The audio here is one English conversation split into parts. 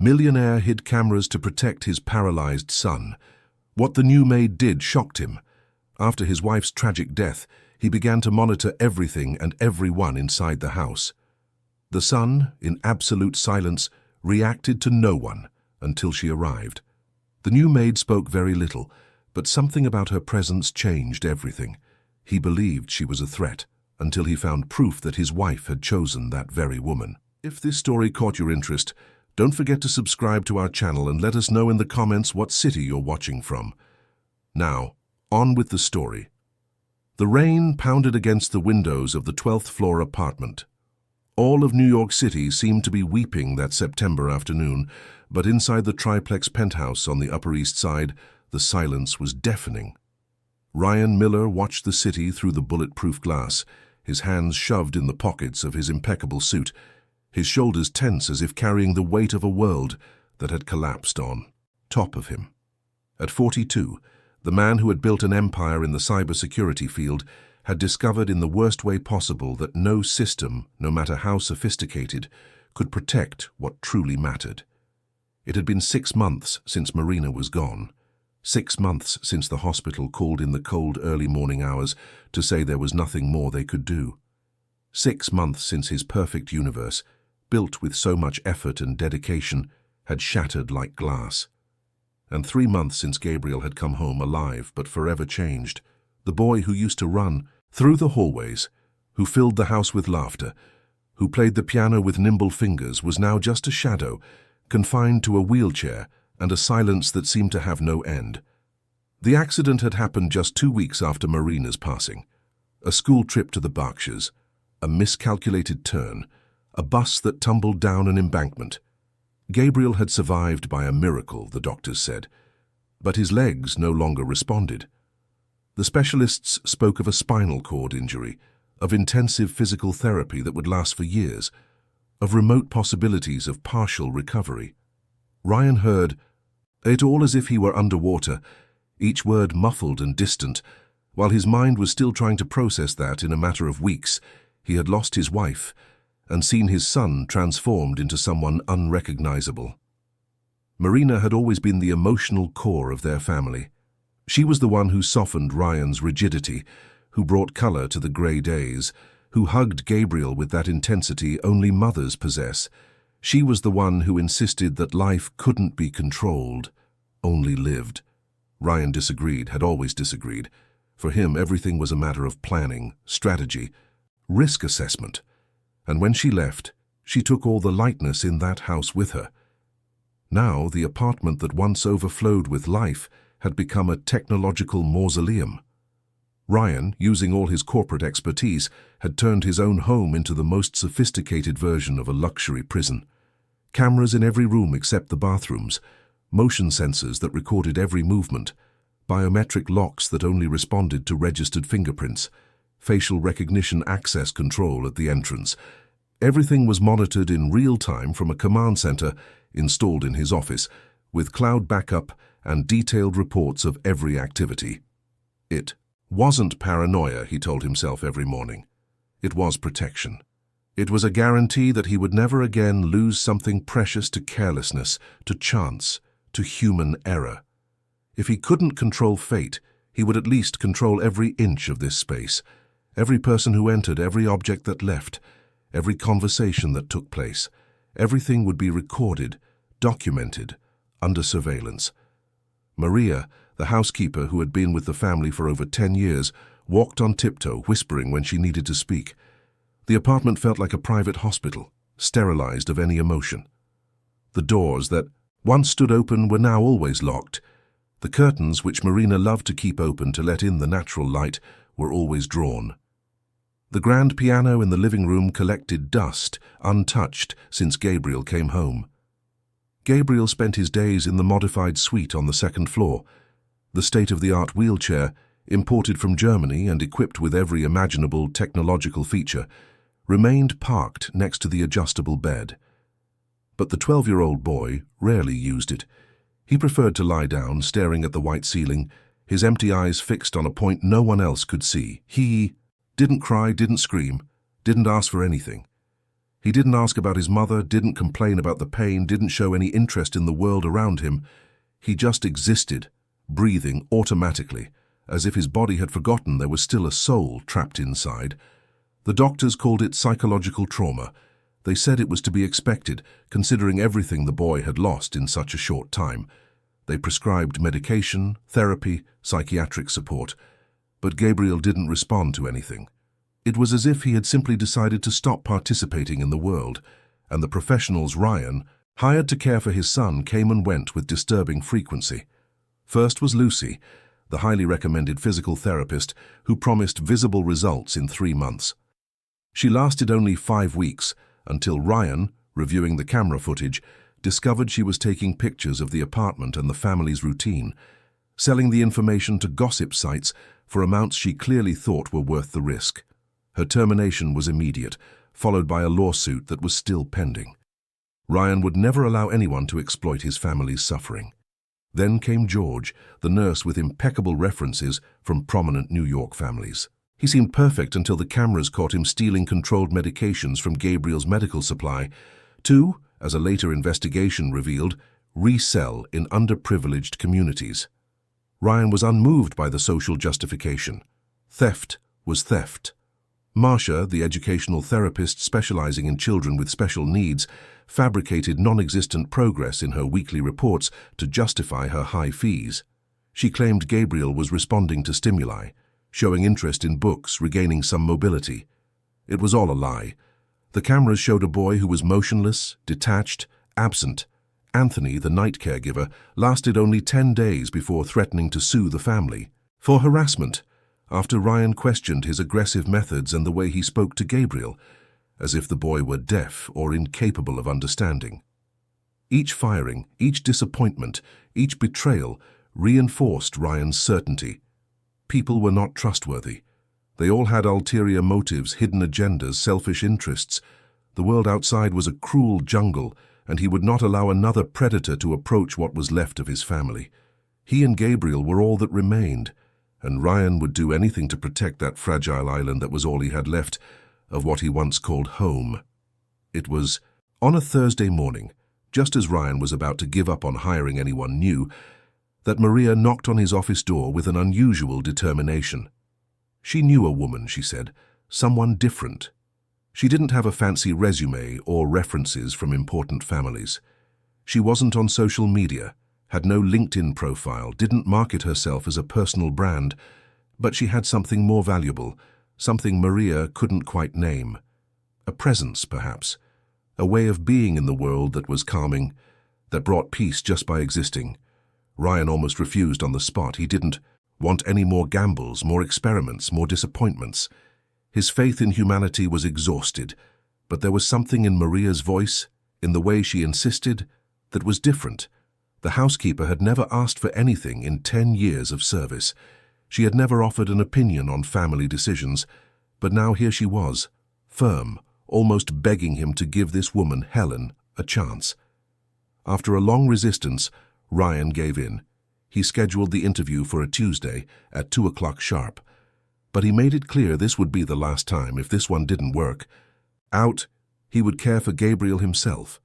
Millionaire hid cameras to protect his paralyzed son. What the new maid did shocked him. After his wife's tragic death, he began to monitor everything and everyone inside the house. The son, in absolute silence, reacted to no one until she arrived. The new maid spoke very little, but something about her presence changed everything. He believed she was a threat, until he found proof that his wife had chosen that very woman. If this story caught your interest, don't forget to subscribe to our channel and let us know in the comments what city you're watching from. Now, on with the story. The rain pounded against the windows of the 12th floor apartment. All of New York City seemed to be weeping that September afternoon, but inside the triplex penthouse on the Upper East Side, the silence was deafening. Ryan Miller watched the city through the bulletproof glass, his hands shoved in the pockets of his impeccable suit, his shoulders tense as if carrying the weight of a world that had collapsed on top of him. At 42, the man who had built an empire in the cybersecurity field had discovered in the worst way possible that no system, no matter how sophisticated, could protect what truly mattered. It had been 6 months since Marina was gone. 6 months since the hospital called in the cold early morning hours to say there was nothing more they could do. 6 months since his perfect universe, built with so much effort and dedication, had shattered like glass. And 3 months since Gabriel had come home alive but forever changed. The boy who used to run through the hallways, who filled the house with laughter, who played the piano with nimble fingers, was now just a shadow, confined to a wheelchair and a silence that seemed to have no end. The accident had happened just 2 weeks after Marina's passing. A school trip to the Berkshires, a miscalculated turn, a bus that tumbled down an embankment. Gabriel had survived by a miracle, the doctors said, but his legs no longer responded. The specialists spoke of a spinal cord injury, of intensive physical therapy that would last for years, of remote possibilities of partial recovery. Ryan heard it all as if he were underwater, each word muffled and distant, while his mind was still trying to process that in a matter of weeks he had lost his wife and seen his son transformed into someone unrecognizable. Marina had always been the emotional core of their family. She was the one who softened Ryan's rigidity, who brought color to the gray days, who hugged Gabriel with that intensity only mothers possess. She was the one who insisted that life couldn't be controlled, only lived. Ryan disagreed, had always disagreed. For him, everything was a matter of planning, strategy, risk assessment. And when she left, she took all the lightness in that house with her. Now, the apartment that once overflowed with life had become a technological mausoleum. Ryan, using all his corporate expertise, had turned his own home into the most sophisticated version of a luxury prison. Cameras in every room except the bathrooms, motion sensors that recorded every movement, biometric locks that only responded to registered fingerprints, facial recognition access control at the entrance. Everything was monitored in real time from a command center installed in his office, with cloud backup and detailed reports of every activity. It wasn't paranoia, he told himself every morning. It was protection. It was a guarantee that he would never again lose something precious to carelessness, to chance, to human error. If he couldn't control fate, he would at least control every inch of this space, every person who entered, every object that left, every conversation that took place. Everything would be recorded, documented, under surveillance. Maria, the housekeeper who had been with the family for over 10 years, walked on tiptoe, whispering when she needed to speak. The apartment felt like a private hospital, sterilized of any emotion. The doors that once stood open were now always locked. The curtains, which Marina loved to keep open to let in the natural light, were always drawn. The grand piano in the living room collected dust, untouched since Gabriel came home. Gabriel spent his days in the modified suite on the 2nd floor. The state-of-the-art wheelchair, imported from Germany and equipped with every imaginable technological feature, remained parked next to the adjustable bed. But the 12-year-old boy rarely used it. He preferred to lie down, staring at the white ceiling, his empty eyes fixed on a point no one else could see. He didn't cry, didn't scream, didn't ask for anything. He didn't ask about his mother, didn't complain about the pain, didn't show any interest in the world around him. He just existed, breathing automatically, as if his body had forgotten there was still a soul trapped inside. The doctors called it psychological trauma. They said it was to be expected, considering everything the boy had lost in such a short time. They prescribed medication, therapy, psychiatric support. But Gabriel didn't respond to anything. It was as if he had simply decided to stop participating in the world, and the professionals Ryan hired to care for his son came and went with disturbing frequency. First was Lucy, the highly recommended physical therapist who promised visible results in 3 months. She lasted only 5 weeks, until Ryan, reviewing the camera footage, discovered she was taking pictures of the apartment and the family's routine, selling the information to gossip sites for amounts she clearly thought were worth the risk. Her termination was immediate, followed by a lawsuit that was still pending. Ryan would never allow anyone to exploit his family's suffering. Then came George, the nurse with impeccable references from prominent New York families. He seemed perfect until the cameras caught him stealing controlled medications from Gabriel's medical supply to, as a later investigation revealed, resell in underprivileged communities. Ryan was unmoved by the social justification. Theft was theft. Marcia, the educational therapist specializing in children with special needs, fabricated non-existent progress in her weekly reports to justify her high fees. She claimed Gabriel was responding to stimuli, showing interest in books, regaining some mobility. It was all a lie. The cameras showed a boy who was motionless, detached, absent. Anthony, the night caregiver, lasted only 10 days before threatening to sue the family for harassment, after Ryan questioned his aggressive methods and the way he spoke to Gabriel, as if the boy were deaf or incapable of understanding. Each firing, each disappointment, each betrayal reinforced Ryan's certainty. People were not trustworthy. They all had ulterior motives, hidden agendas, selfish interests. The world outside was a cruel jungle, and he would not allow another predator to approach what was left of his family. He and Gabriel were all that remained, and Ryan would do anything to protect that fragile island that was all he had left of what he once called home. It was on a Thursday morning, just as Ryan was about to give up on hiring anyone new, that Maria knocked on his office door with an unusual determination. She knew a woman, she said, someone different. She didn't have a fancy resume or references from important families. She wasn't on social media, had no LinkedIn profile, didn't market herself as a personal brand, but she had something more valuable, something Maria couldn't quite name. A presence, perhaps, a way of being in the world that was calming, that brought peace just by existing. Ryan almost refused on the spot. He didn't want any more gambles, more experiments, more disappointments. His faith in humanity was exhausted, but there was something in Maria's voice, in the way she insisted, that was different. The housekeeper had never asked for anything in 10 years of service. She had never offered an opinion on family decisions, but now here she was, firm, almost begging him to give this woman, Helen, a chance. After a long resistance, Ryan gave in. He scheduled the interview for a Tuesday at 2 o'clock sharp. But he made it clear this would be the last time if this one didn't work. Out, he would care for Gabriel himself.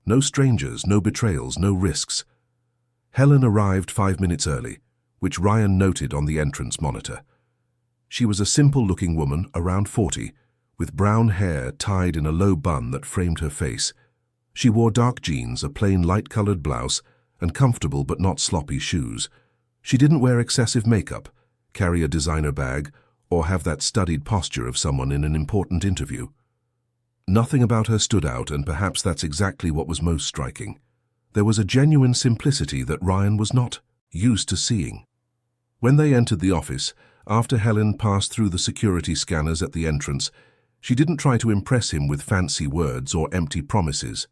No strangers, no betrayals, no risks. Helen arrived 5 minutes early, which Ryan noted on the entrance monitor. She was a simple-looking woman, around 40, with brown hair tied in a low bun that framed her face. She wore dark jeans, a plain light-colored blouse, and comfortable but not sloppy shoes. She didn't wear excessive makeup, carry a designer bag, or have that studied posture of someone in an important interview. Nothing about her stood out, and perhaps that's exactly what was most striking. There was a genuine simplicity that Ryan was not used to seeing. When they entered the office, after Helen passed through the security scanners at the entrance, she didn't try to impress him with fancy words or empty promises.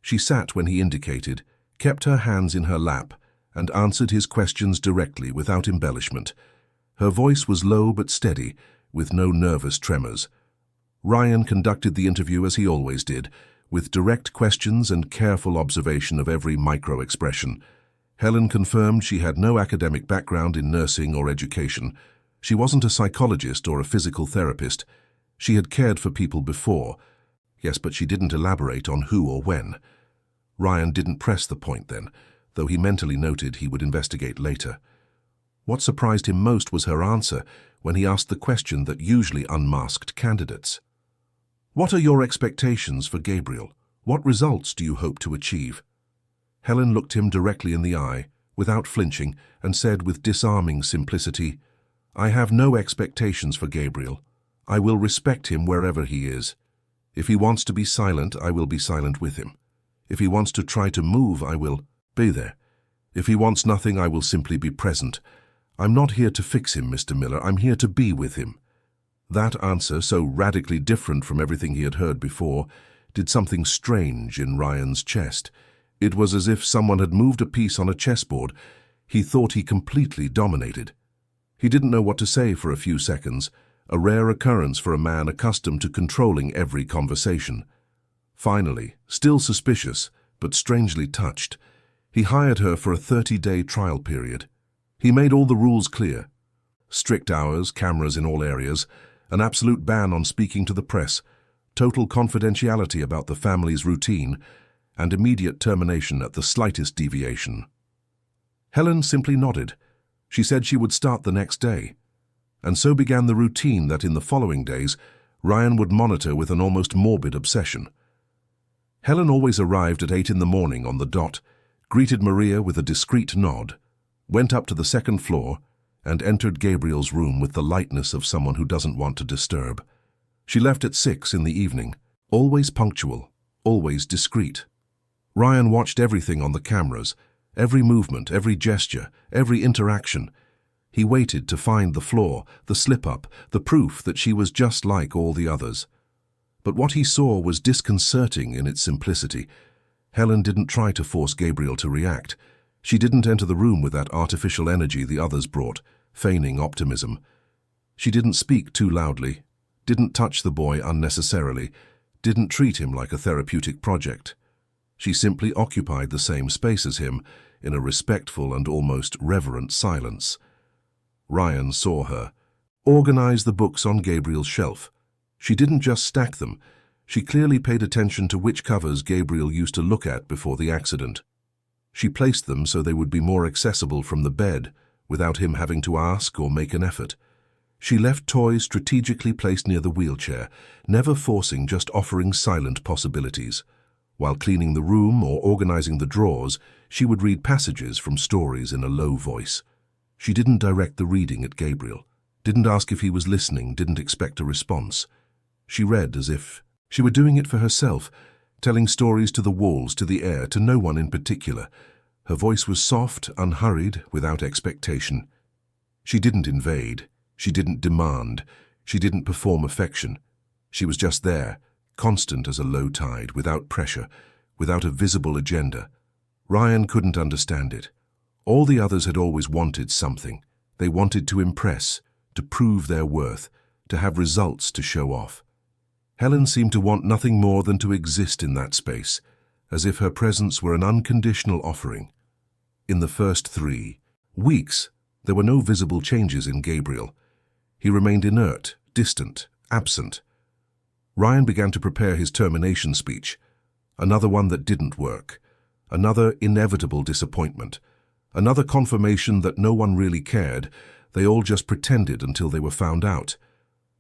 She sat when he indicated, kept her hands in her lap, and answered his questions directly without embellishment. Her voice was low but steady, with no nervous tremors. Ryan conducted the interview as he always did, with direct questions and careful observation of every micro-expression. Helen confirmed she had no academic background in nursing or education. She wasn't a psychologist or a physical therapist. She had cared for people before, Yes, but she didn't elaborate on who or when. Ryan didn't press the point then, though he mentally noted he would investigate later. What surprised him most was her answer when he asked the question that usually unmasked candidates. "What are your expectations for Gabriel? What results do you hope to achieve?" Helen looked him directly in the eye, without flinching, and said with disarming simplicity, "I have no expectations for Gabriel. I will respect him wherever he is. If he wants to be silent, I will be silent with him. If he wants to try to move, I will be there. If he wants nothing, I will simply be present. I'm not here to fix him, Mr. Miller. I'm here to be with him." That answer, so radically different from everything he had heard before, did something strange in Ryan's chest. It was as if someone had moved a piece on a chessboard he thought he completely dominated. He didn't know what to say for a few seconds, a rare occurrence for a man accustomed to controlling every conversation. Finally, still suspicious, but strangely touched, he hired her for a 30-day trial period. He made all the rules clear. Strict hours, cameras in all areas, an absolute ban on speaking to the press, total confidentiality about the family's routine, and immediate termination at the slightest deviation. Helen simply nodded. She said she would start the next day. And so began the routine that in the following days Ryan would monitor with an almost morbid obsession. Helen always arrived at 8 in the morning on the dot, greeted Maria with a discreet nod, went up to the second floor, and entered Gabriel's room with the lightness of someone who doesn't want to disturb. She left at 6 in the evening, always punctual, always discreet. Ryan watched everything on the cameras, every movement, every gesture, every interaction. He waited to find the flaw, the slip-up, the proof that she was just like all the others. But what he saw was disconcerting in its simplicity. Helen didn't try to force Gabriel to react. She didn't enter the room with that artificial energy the others brought, feigning optimism. She didn't speak too loudly, didn't touch the boy unnecessarily, didn't treat him like a therapeutic project. She simply occupied the same space as him in a respectful and almost reverent silence. Ryan saw her, organize the books on Gabriel's shelf. She didn't just stack them. She clearly paid attention to which covers Gabriel used to look at before the accident. She placed them so they would be more accessible from the bed, without him having to ask or make an effort. She left toys strategically placed near the wheelchair, never forcing, just offering silent possibilities. While cleaning the room or organizing the drawers, she would read passages from stories in a low voice. She didn't direct the reading at Gabriel, didn't ask if he was listening, didn't expect a response. She read as if she were doing it for herself, telling stories to the walls, to the air, to no one in particular. Her voice was soft, unhurried, without expectation. She didn't invade, she didn't demand, she didn't perform affection. She was just there, constant as a low tide, without pressure, without a visible agenda. Ryan couldn't understand it. All the others had always wanted something. They wanted to impress, to prove their worth, to have results to show off. Helen seemed to want nothing more than to exist in that space, as if her presence were an unconditional offering. In the first 3 weeks, there were no visible changes in Gabriel. He remained inert, distant, absent. Ryan began to prepare his termination speech, another one that didn't work, another inevitable disappointment, another confirmation that no one really cared. They all just pretended until they were found out.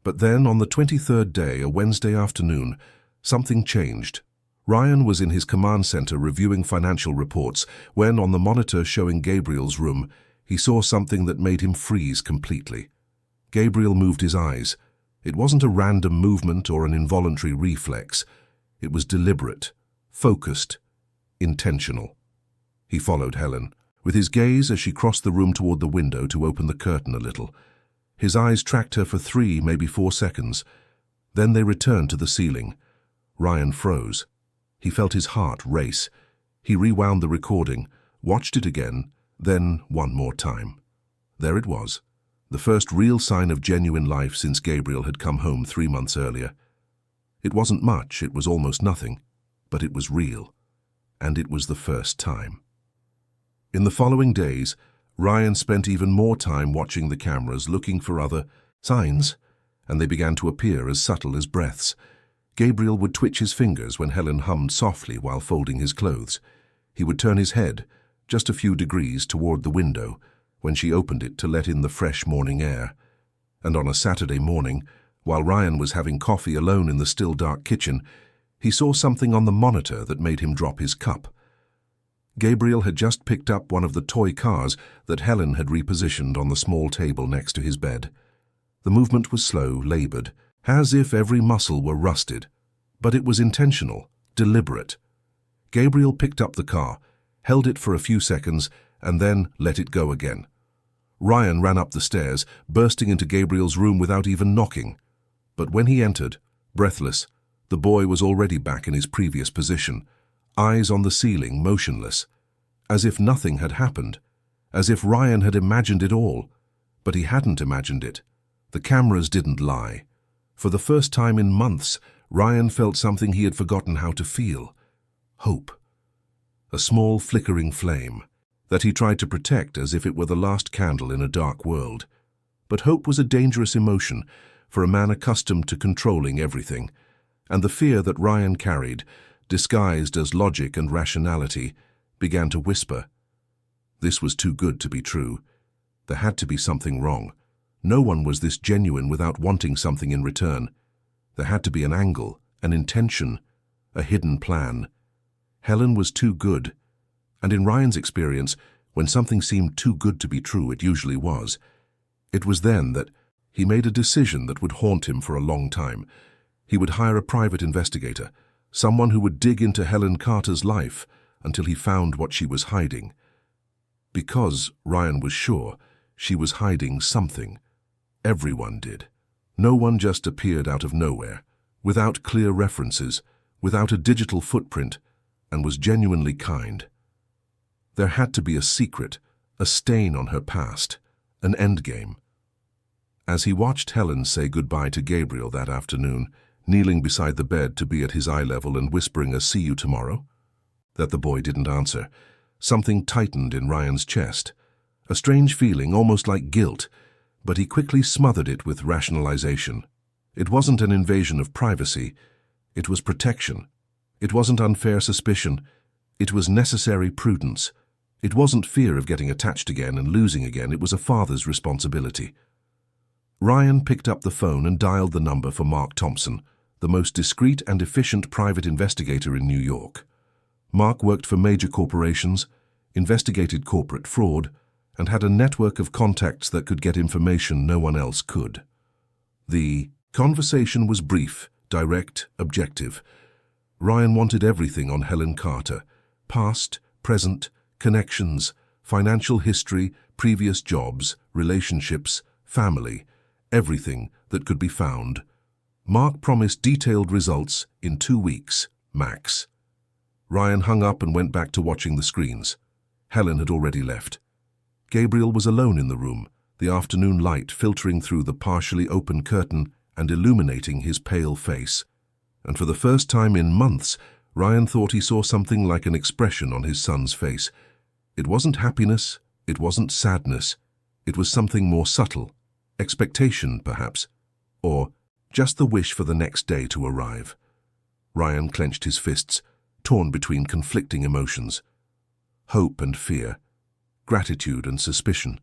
But then, on the 23rd day, a Wednesday afternoon, something changed. Ryan was in his command center reviewing financial reports when, on the monitor showing Gabriel's room, he saw something that made him freeze completely. Gabriel moved his eyes. It wasn't a random movement or an involuntary reflex. It was deliberate, focused, intentional. He followed Helen, with his gaze as she crossed the room toward the window to open the curtain a little. His eyes tracked her for 3, maybe 4 seconds. Then they returned to the ceiling. Ryan froze. He felt his heart race. He rewound the recording, watched it again, then one more time. There it was, the first real sign of genuine life since Gabriel had come home 3 months earlier. It wasn't much, it was almost nothing, but it was real, and it was the first time. In the following days, Ryan spent even more time watching the cameras, looking for other signs, and they began to appear as subtle as breaths. Gabriel would twitch his fingers when Helen hummed softly while folding his clothes. He would turn his head, just a few degrees toward the window, when she opened it to let in the fresh morning air. And on a Saturday morning, while Ryan was having coffee alone in the still dark kitchen, he saw something on the monitor that made him drop his cup. Gabriel had just picked up one of the toy cars that Helen had repositioned on the small table next to his bed. The movement was slow, labored, as if every muscle were rusted, but it was intentional, deliberate. Gabriel picked up the car, held it for a few seconds, and then let it go again. Ryan ran up the stairs, bursting into Gabriel's room without even knocking. But when he entered, breathless, the boy was already back in his previous position, eyes on the ceiling, motionless, as if nothing had happened, as if Ryan had imagined it all. But he hadn't imagined it. The cameras didn't lie. For the first time in months, Ryan felt something he had forgotten how to feel: hope. A small flickering flame that he tried to protect as if it were the last candle in a dark world. But hope was a dangerous emotion for a man accustomed to controlling everything, and the fear that Ryan carried, disguised as logic and rationality, began to whisper. This was too good to be true. There had to be something wrong. No one was this genuine without wanting something in return. There had to be an angle, an intention, a hidden plan. Helen was too good. And in Ryan's experience, when something seemed too good to be true, it usually was. It was then that he made a decision that would haunt him for a long time. He would hire a private investigator, someone who would dig into Helen Carter's life until he found what she was hiding. Because, Ryan was sure, she was hiding something. Everyone did. No one just appeared out of nowhere, without clear references, without a digital footprint, and was genuinely kind. There had to be a secret, a stain on her past, an endgame. As he watched Helen say goodbye to Gabriel that afternoon, kneeling beside the bed to be at his eye level and whispering a "see you tomorrow," that the boy didn't answer, something tightened in Ryan's chest. A strange feeling, almost like guilt, but he quickly smothered it with rationalization. It wasn't an invasion of privacy. It was protection. It wasn't unfair suspicion. It was necessary prudence. It wasn't fear of getting attached again and losing again. It was a father's responsibility. Ryan picked up the phone and dialed the number for Mark Thompson, the most discreet and efficient private investigator in New York. Mark worked for major corporations, investigated corporate fraud, and had a network of contacts that could get information no one else could. The conversation was brief, direct, objective. Ryan wanted everything on Helen Carter: past, present, connections, financial history, previous jobs, relationships, family, everything that could be found. Mark promised detailed results in 2 weeks, max. Ryan hung up and went back to watching the screens. Helen had already left. Gabriel was alone in the room, the afternoon light filtering through the partially open curtain and illuminating his pale face. And for the first time in months, Ryan thought he saw something like an expression on his son's face. It wasn't happiness, it wasn't sadness, it was something more subtle. Expectation, perhaps, or just the wish for the next day to arrive. Ryan clenched his fists, torn between conflicting emotions. Hope and fear, gratitude and suspicion,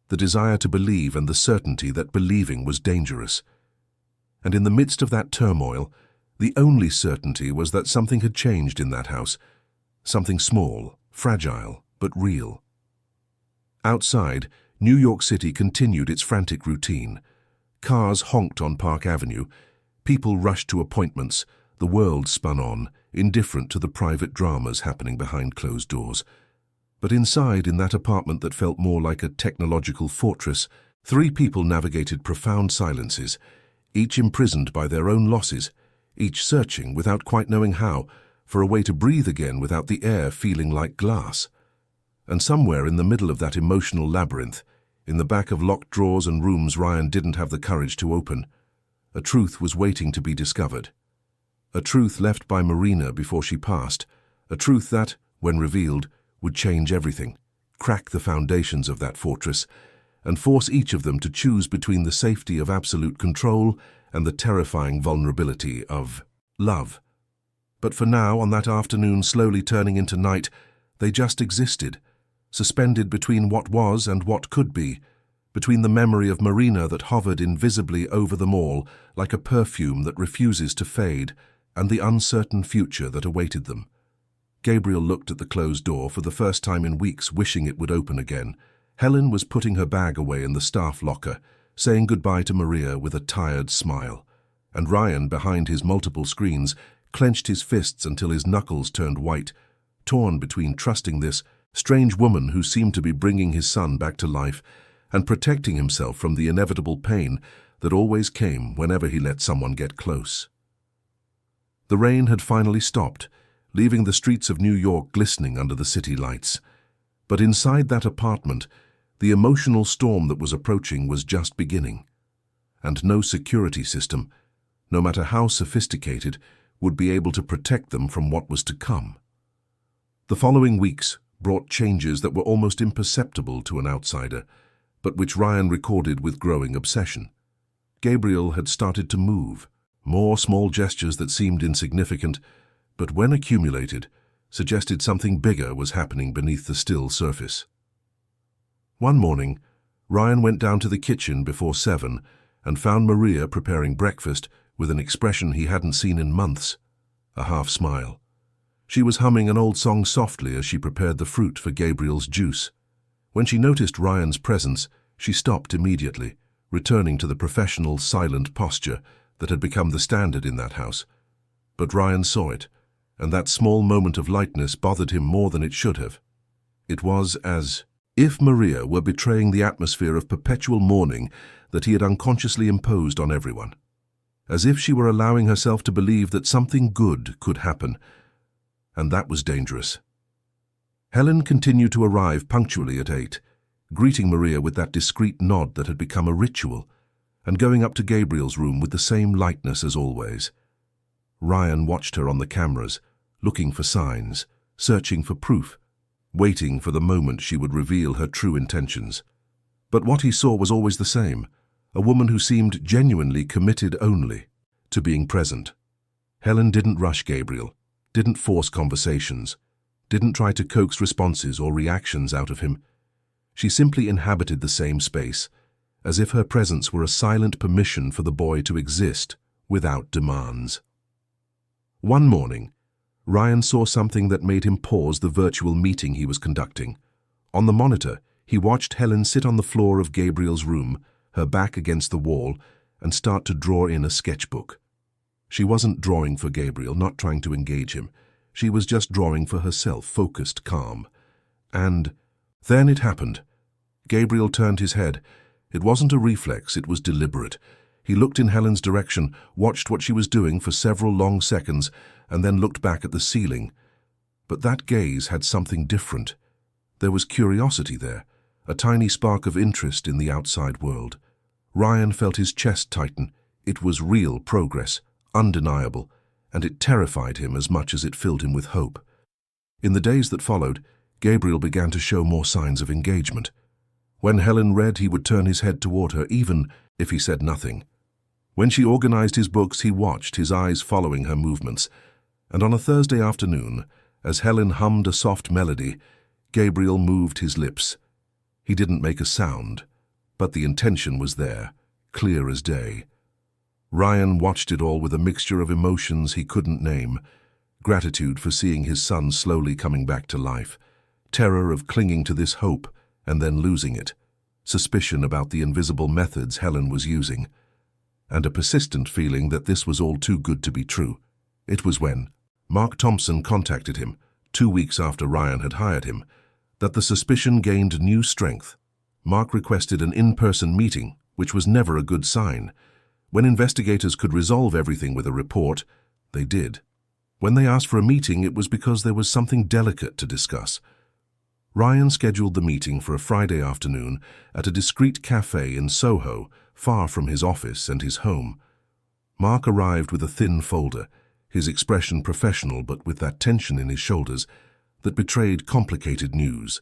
the desire to believe and the certainty that believing was dangerous. And in the midst of that turmoil, the only certainty was that something had changed in that house, something small, fragile, but real. Outside, New York City continued its frantic routine. Cars honked on Park Avenue, people rushed to appointments, the world spun on, indifferent to the private dramas happening behind closed doors. But inside, in that apartment that felt more like a technological fortress, 3 people navigated profound silences, each imprisoned by their own losses, each searching, without quite knowing how, for a way to breathe again without the air feeling like glass. And somewhere in the middle of that emotional labyrinth, in the back of locked drawers and rooms Ryan didn't have the courage to open, a truth was waiting to be discovered. A truth left by Marina before she passed, a truth that, when revealed, would change everything, crack the foundations of that fortress, and force each of them to choose between the safety of absolute control and the terrifying vulnerability of love. But for now, on that afternoon slowly turning into night, they just existed, suspended between what was and what could be, between the memory of Marina that hovered invisibly over them all like a perfume that refuses to fade, and the uncertain future that awaited them. Gabriel looked at the closed door for the first time in weeks, wishing it would open again. Helen was putting her bag away in the staff locker, saying goodbye to Maria with a tired smile. And Ryan, behind his multiple screens, clenched his fists until his knuckles turned white, torn between trusting this strange woman who seemed to be bringing his son back to life and protecting himself from the inevitable pain that always came whenever he let someone get close. The rain had finally stopped, leaving the streets of New York glistening under the city lights. But inside that apartment, the emotional storm that was approaching was just beginning. And no security system, no matter how sophisticated, would be able to protect them from what was to come. The following weeks brought changes that were almost imperceptible to an outsider, but which Ryan recorded with growing obsession. Gabriel had started to move, more small gestures that seemed insignificant, but when accumulated, suggested something bigger was happening beneath the still surface. One morning, Ryan went down to the kitchen before 7 and found Maria preparing breakfast with an expression he hadn't seen in months, a half smile. She was humming an old song softly as she prepared the fruit for Gabriel's juice. When she noticed Ryan's presence, she stopped immediately, returning to the professional, silent posture that had become the standard in that house. But Ryan saw it, and that small moment of lightness bothered him more than it should have. It was as if Maria were betraying the atmosphere of perpetual mourning that he had unconsciously imposed on everyone. As if she were allowing herself to believe that something good could happen, and that was dangerous. Helen continued to arrive punctually at 8, greeting Maria with that discreet nod that had become a ritual, and going up to Gabriel's room with the same lightness as always. Ryan watched her on the cameras, looking for signs, searching for proof, waiting for the moment she would reveal her true intentions. But what he saw was always the same, a woman who seemed genuinely committed only to being present. Helen didn't rush Gabriel, didn't force conversations, didn't try to coax responses or reactions out of him. She simply inhabited the same space, as if her presence were a silent permission for the boy to exist without demands. One morning, Ryan saw something that made him pause the virtual meeting he was conducting. On the monitor, he watched Helen sit on the floor of Gabriel's room, her back against the wall, and start to draw in a sketchbook. She wasn't drawing for Gabriel, not trying to engage him. She was just drawing for herself, focused, calm. And then it happened. Gabriel turned his head. It wasn't a reflex, it was deliberate. He looked in Helen's direction, watched what she was doing for several long seconds, and then looked back at the ceiling. But that gaze had something different. There was curiosity there, a tiny spark of interest in the outside world. Ryan felt his chest tighten. It was real progress, undeniable, and it terrified him as much as it filled him with hope. In the days that followed, Gabriel began to show more signs of engagement. When Helen read, he would turn his head toward her, even if he said nothing. When she organized his books, he watched, his eyes following her movements. And on a Thursday afternoon, as Helen hummed a soft melody, Gabriel moved his lips. He didn't make a sound, but the intention was there, clear as day. Ryan watched it all with a mixture of emotions he couldn't name: gratitude for seeing his son slowly coming back to life, terror of clinging to this hope and then losing it, suspicion about the invisible methods Helen was using, and a persistent feeling that this was all too good to be true. It was when Mark Thompson contacted him, 2 weeks after Ryan had hired him, that the suspicion gained new strength. Mark requested an in-person meeting, which was never a good sign. When investigators could resolve everything with a report, they did. When they asked for a meeting, it was because there was something delicate to discuss. Ryan scheduled the meeting for a Friday afternoon at a discreet cafe in Soho, far from his office and his home. Mark arrived with a thin folder, his expression professional but with that tension in his shoulders that betrayed complicated news.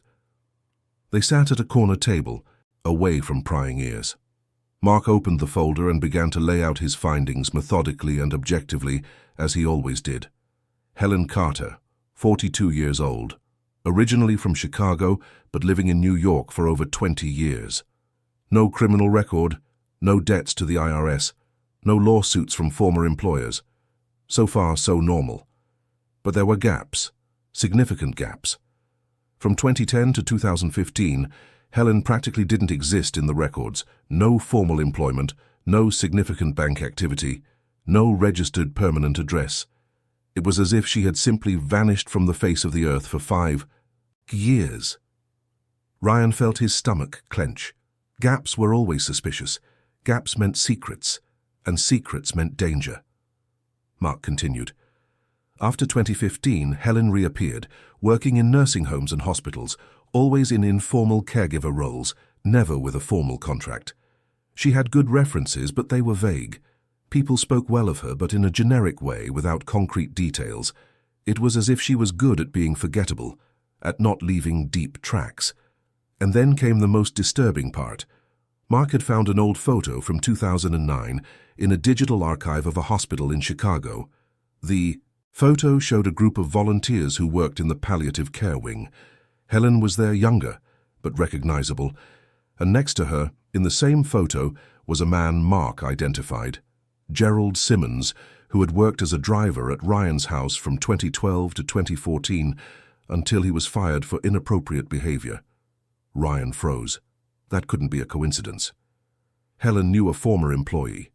They sat at a corner table, away from prying ears. Mark opened the folder and began to lay out his findings methodically and objectively, as he always did. Helen Carter, 42 years old, originally from Chicago but living in New York for over 20 years. No criminal record, no debts to the IRS, no lawsuits from former employers. So far, so normal. But there were gaps, significant gaps. From 2010 to 2015, Helen practically didn't exist in the records. No formal employment, no significant bank activity, no registered permanent address. It was as if she had simply vanished from the face of the earth for 5 years. Ryan felt his stomach clench. Gaps were always suspicious. Gaps meant secrets, and secrets meant danger. Mark continued. After 2015, Helen reappeared, working in nursing homes and hospitals, always in informal caregiver roles, never with a formal contract. She had good references, but they were vague. People spoke well of her, but in a generic way, without concrete details. It was as if she was good at being forgettable, at not leaving deep tracks. And then came the most disturbing part. Mark had found an old photo from 2009 in a digital archive of a hospital in Chicago. The photo showed a group of volunteers who worked in the palliative care wing. Helen was there, younger, but recognizable, and next to her, in the same photo, was a man Mark identified, Gerald Simmons, who had worked as a driver at Ryan's house from 2012 to 2014 until he was fired for inappropriate behavior. Ryan froze. That couldn't be a coincidence. Helen knew a former employee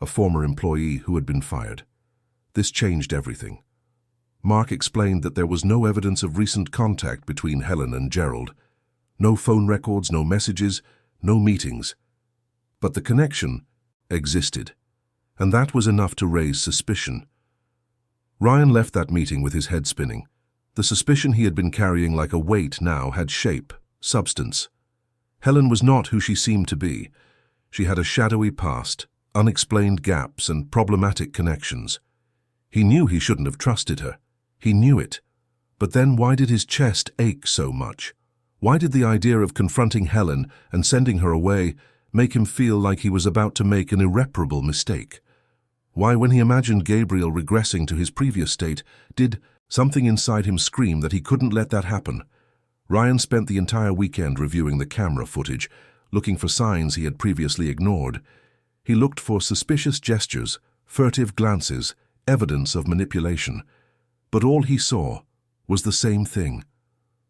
who had been fired. This changed everything. Mark explained that there was no evidence of recent contact between Helen and Gerald. No phone records, no messages, no meetings. But the connection existed, and that was enough to raise suspicion. Ryan left that meeting with his head spinning. The suspicion he had been carrying like a weight now had shape, substance. Helen was not who she seemed to be. She had a shadowy past, unexplained gaps, and problematic connections. He knew he shouldn't have trusted her. He knew it. But then why did his chest ache so much? Why did the idea of confronting Helen and sending her away make him feel like he was about to make an irreparable mistake? Why, when he imagined Gabriel regressing to his previous state, did something inside him scream that he couldn't let that happen? Ryan spent the entire weekend reviewing the camera footage, looking for signs he had previously ignored. He looked for suspicious gestures, furtive glances, evidence of manipulation. But all he saw was the same thing.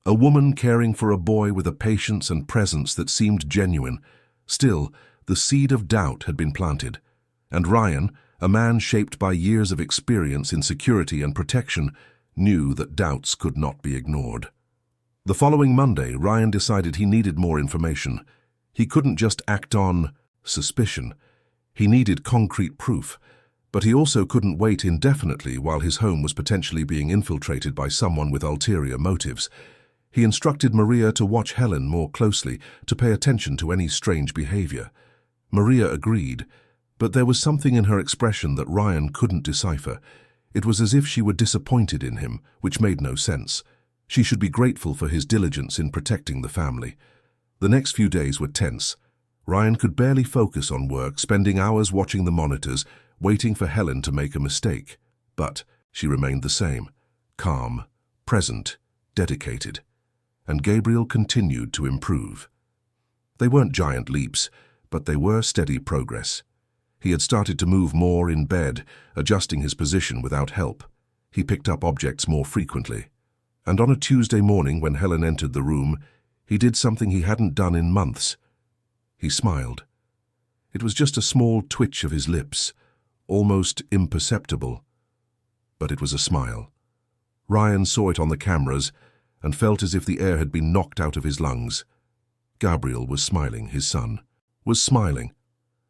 A woman caring for a boy with a patience and presence that seemed genuine. Still, the seed of doubt had been planted. And Ryan, a man shaped by years of experience in security and protection, knew that doubts could not be ignored. The following Monday, Ryan decided he needed more information. He couldn't just act on suspicion. He needed concrete proof. But he also couldn't wait indefinitely while his home was potentially being infiltrated by someone with ulterior motives. He instructed Maria to watch Helen more closely, to pay attention to any strange behavior. Maria agreed, but there was something in her expression that Ryan couldn't decipher. It was as if she were disappointed in him, which made no sense. She should be grateful for his diligence in protecting the family. The next few days were tense. Ryan could barely focus on work, spending hours watching the monitors, waiting for Helen to make a mistake. But she remained the same, calm, present, dedicated. And Gabriel continued to improve. They weren't giant leaps, but they were steady progress. He had started to move more in bed, adjusting his position without help. He picked up objects more frequently. And on a Tuesday morning when Helen entered the room, he did something he hadn't done in months. He smiled. It was just a small twitch of his lips, almost imperceptible. But it was a smile. Ryan saw it on the cameras and felt as if the air had been knocked out of his lungs. Gabriel was smiling, his son, was smiling.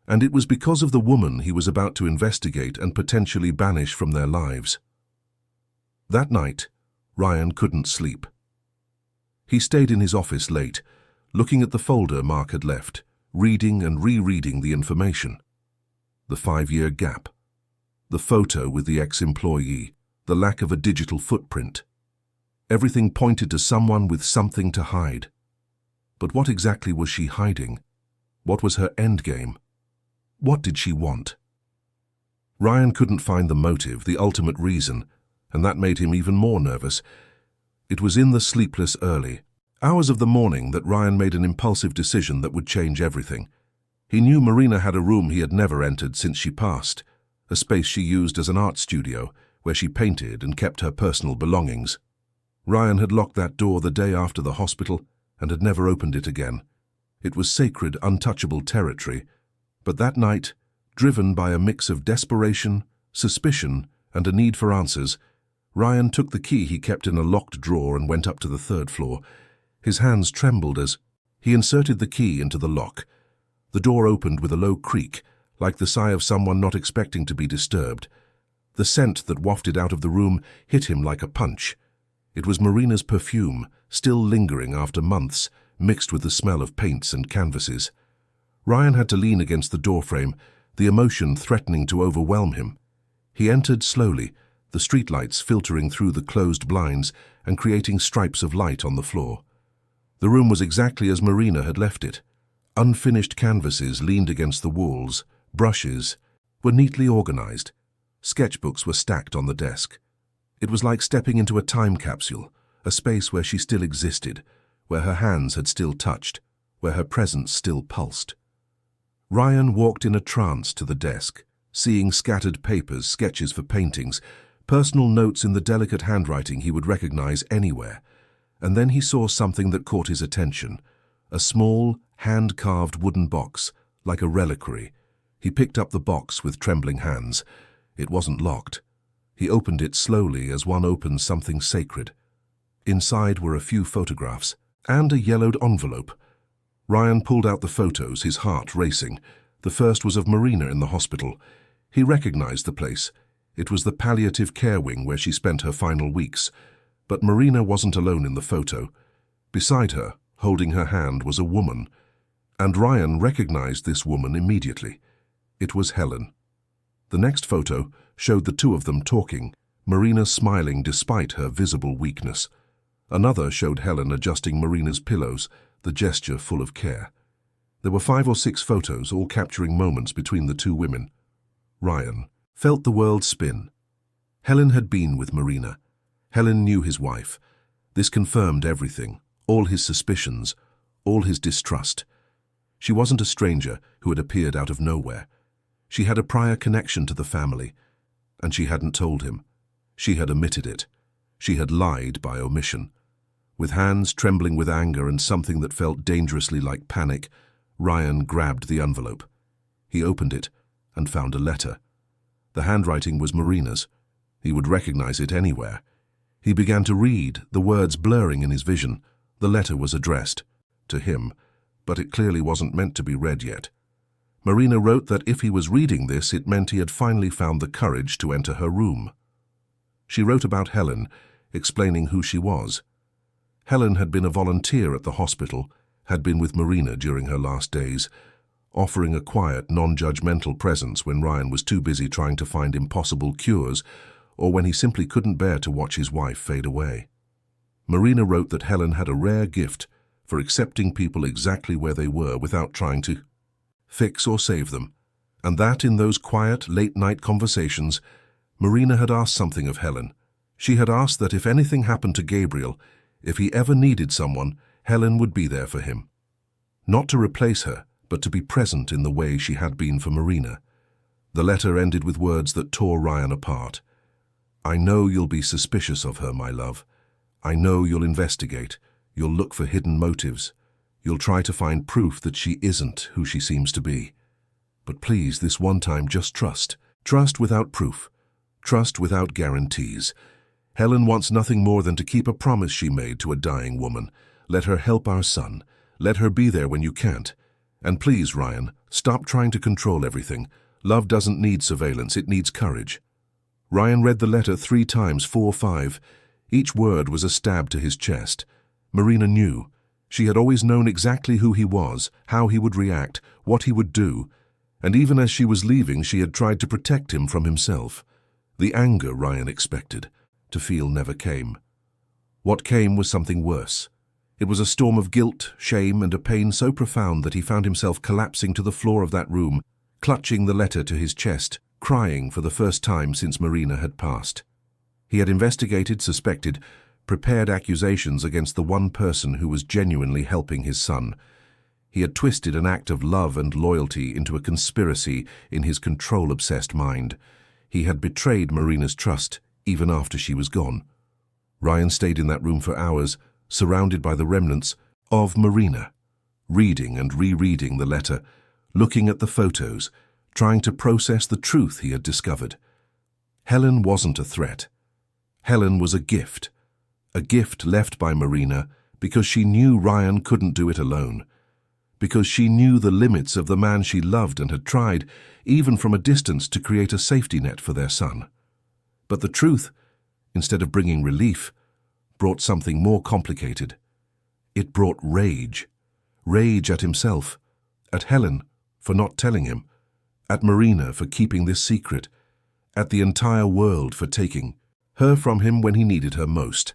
And it was because of the woman he was about to investigate and potentially banish from their lives. That night, Ryan couldn't sleep. He stayed in his office late, looking at the folder Mark had left, reading and rereading the information. The 5-year gap. The photo with the ex-employee. The lack of a digital footprint. Everything pointed to someone with something to hide. But what exactly was she hiding? What was her endgame? What did she want? Ryan couldn't find the motive, the ultimate reason, and that made him even more nervous. It was in the sleepless early hours of the morning that Ryan made an impulsive decision that would change everything. He knew Marina had a room he had never entered since she passed, a space she used as an art studio, where she painted and kept her personal belongings. Ryan had locked that door the day after the hospital and had never opened it again. It was sacred, untouchable territory, but that night, driven by a mix of desperation, suspicion, and a need for answers, Ryan took the key he kept in a locked drawer and went up to the 3rd floor. His hands trembled as he inserted the key into the lock. The door opened with a low creak, like the sigh of someone not expecting to be disturbed. The scent that wafted out of the room hit him like a punch. It was Marina's perfume, still lingering after months, mixed with the smell of paints and canvases. Ryan had to lean against the doorframe, the emotion threatening to overwhelm him. He entered slowly, the streetlights filtering through the closed blinds and creating stripes of light on the floor. The room was exactly as Marina had left it. Unfinished canvases leaned against the walls, brushes were neatly organized. Sketchbooks were stacked on the desk. It was like stepping into a time capsule, a space where she still existed, where her hands had still touched, where her presence still pulsed. Ryan walked in a trance to the desk, seeing scattered papers, sketches for paintings, personal notes in the delicate handwriting he would recognize anywhere. And then he saw something that caught his attention, a small, hand-carved wooden box, like a reliquary. He picked up the box with trembling hands. It wasn't locked. He opened it slowly as one opens something sacred. Inside were a few photographs and a yellowed envelope. Ryan pulled out the photos, his heart racing. The first was of Marina in the hospital. He recognized the place. It was the palliative care wing where she spent her final weeks. But Marina wasn't alone in the photo. Beside her, holding her hand, was a woman. And Ryan recognized this woman immediately. It was Helen. The next photo showed the two of them talking, Marina smiling despite her visible weakness. Another showed Helen adjusting Marina's pillows, the gesture full of care. There were 5 or 6 photos, all capturing moments between the two women. Ryan felt the world spin. Helen had been with Marina. Helen knew his wife. This confirmed everything, all his suspicions, all his distrust. She wasn't a stranger who had appeared out of nowhere. She had a prior connection to the family, and she hadn't told him. She had omitted it. She had lied by omission. With hands trembling with anger and something that felt dangerously like panic, Ryan grabbed the envelope. He opened it and found a letter. The handwriting was Marina's. He would recognize it anywhere. He began to read, the words blurring in his vision. The letter was addressed to him, but it clearly wasn't meant to be read yet. Marina wrote that if he was reading this, it meant he had finally found the courage to enter her room. She wrote about Helen, explaining who she was. Helen had been a volunteer at the hospital, had been with Marina during her last days, offering a quiet, non-judgmental presence when Ryan was too busy trying to find impossible cures or when he simply couldn't bear to watch his wife fade away. Marina wrote that Helen had a rare gift for accepting people exactly where they were without trying to fix or save them, and that in those quiet, late-night conversations, Marina had asked something of Helen. She had asked that if anything happened to Gabriel, if he ever needed someone, Helen would be there for him. Not to replace her, but to be present in the way she had been for Marina. The letter ended with words that tore Ryan apart. "I know you'll be suspicious of her, my love. I know you'll investigate. You'll look for hidden motives. You'll try to find proof that she isn't who she seems to be. But please, this one time, just trust. Trust without proof. Trust without guarantees. Helen wants nothing more than to keep a promise she made to a dying woman. Let her help our son. Let her be there when you can't. And please, Ryan, stop trying to control everything. Love doesn't need surveillance, it needs courage." Ryan read the letter 3 times, 4, 5. Each word was a stab to his chest. Marina knew. She had always known exactly who he was, how he would react, what he would do, and even as she was leaving, she had tried to protect him from himself. The anger Ryan expected to feel never came. What came was something worse. It was a storm of guilt, shame, and a pain so profound that he found himself collapsing to the floor of that room, clutching the letter to his chest, crying for the first time since Marina had passed. He had investigated, suspected, prepared accusations against the one person who was genuinely helping his son. He had twisted an act of love and loyalty into a conspiracy in his control-obsessed mind. He had betrayed Marina's trust, even after she was gone. Ryan stayed in that room for hours, surrounded by the remnants of Marina, reading and rereading the letter, looking at the photos, trying to process the truth he had discovered. Helen wasn't a threat. Helen was a gift left by Marina because she knew Ryan couldn't do it alone, because she knew the limits of the man she loved and had tried, even from a distance, to create a safety net for their son. But the truth, instead of bringing relief, brought something more complicated. It brought rage. Rage at himself, at Helen for not telling him, at Marina for keeping this secret, at the entire world for taking her from him when he needed her most.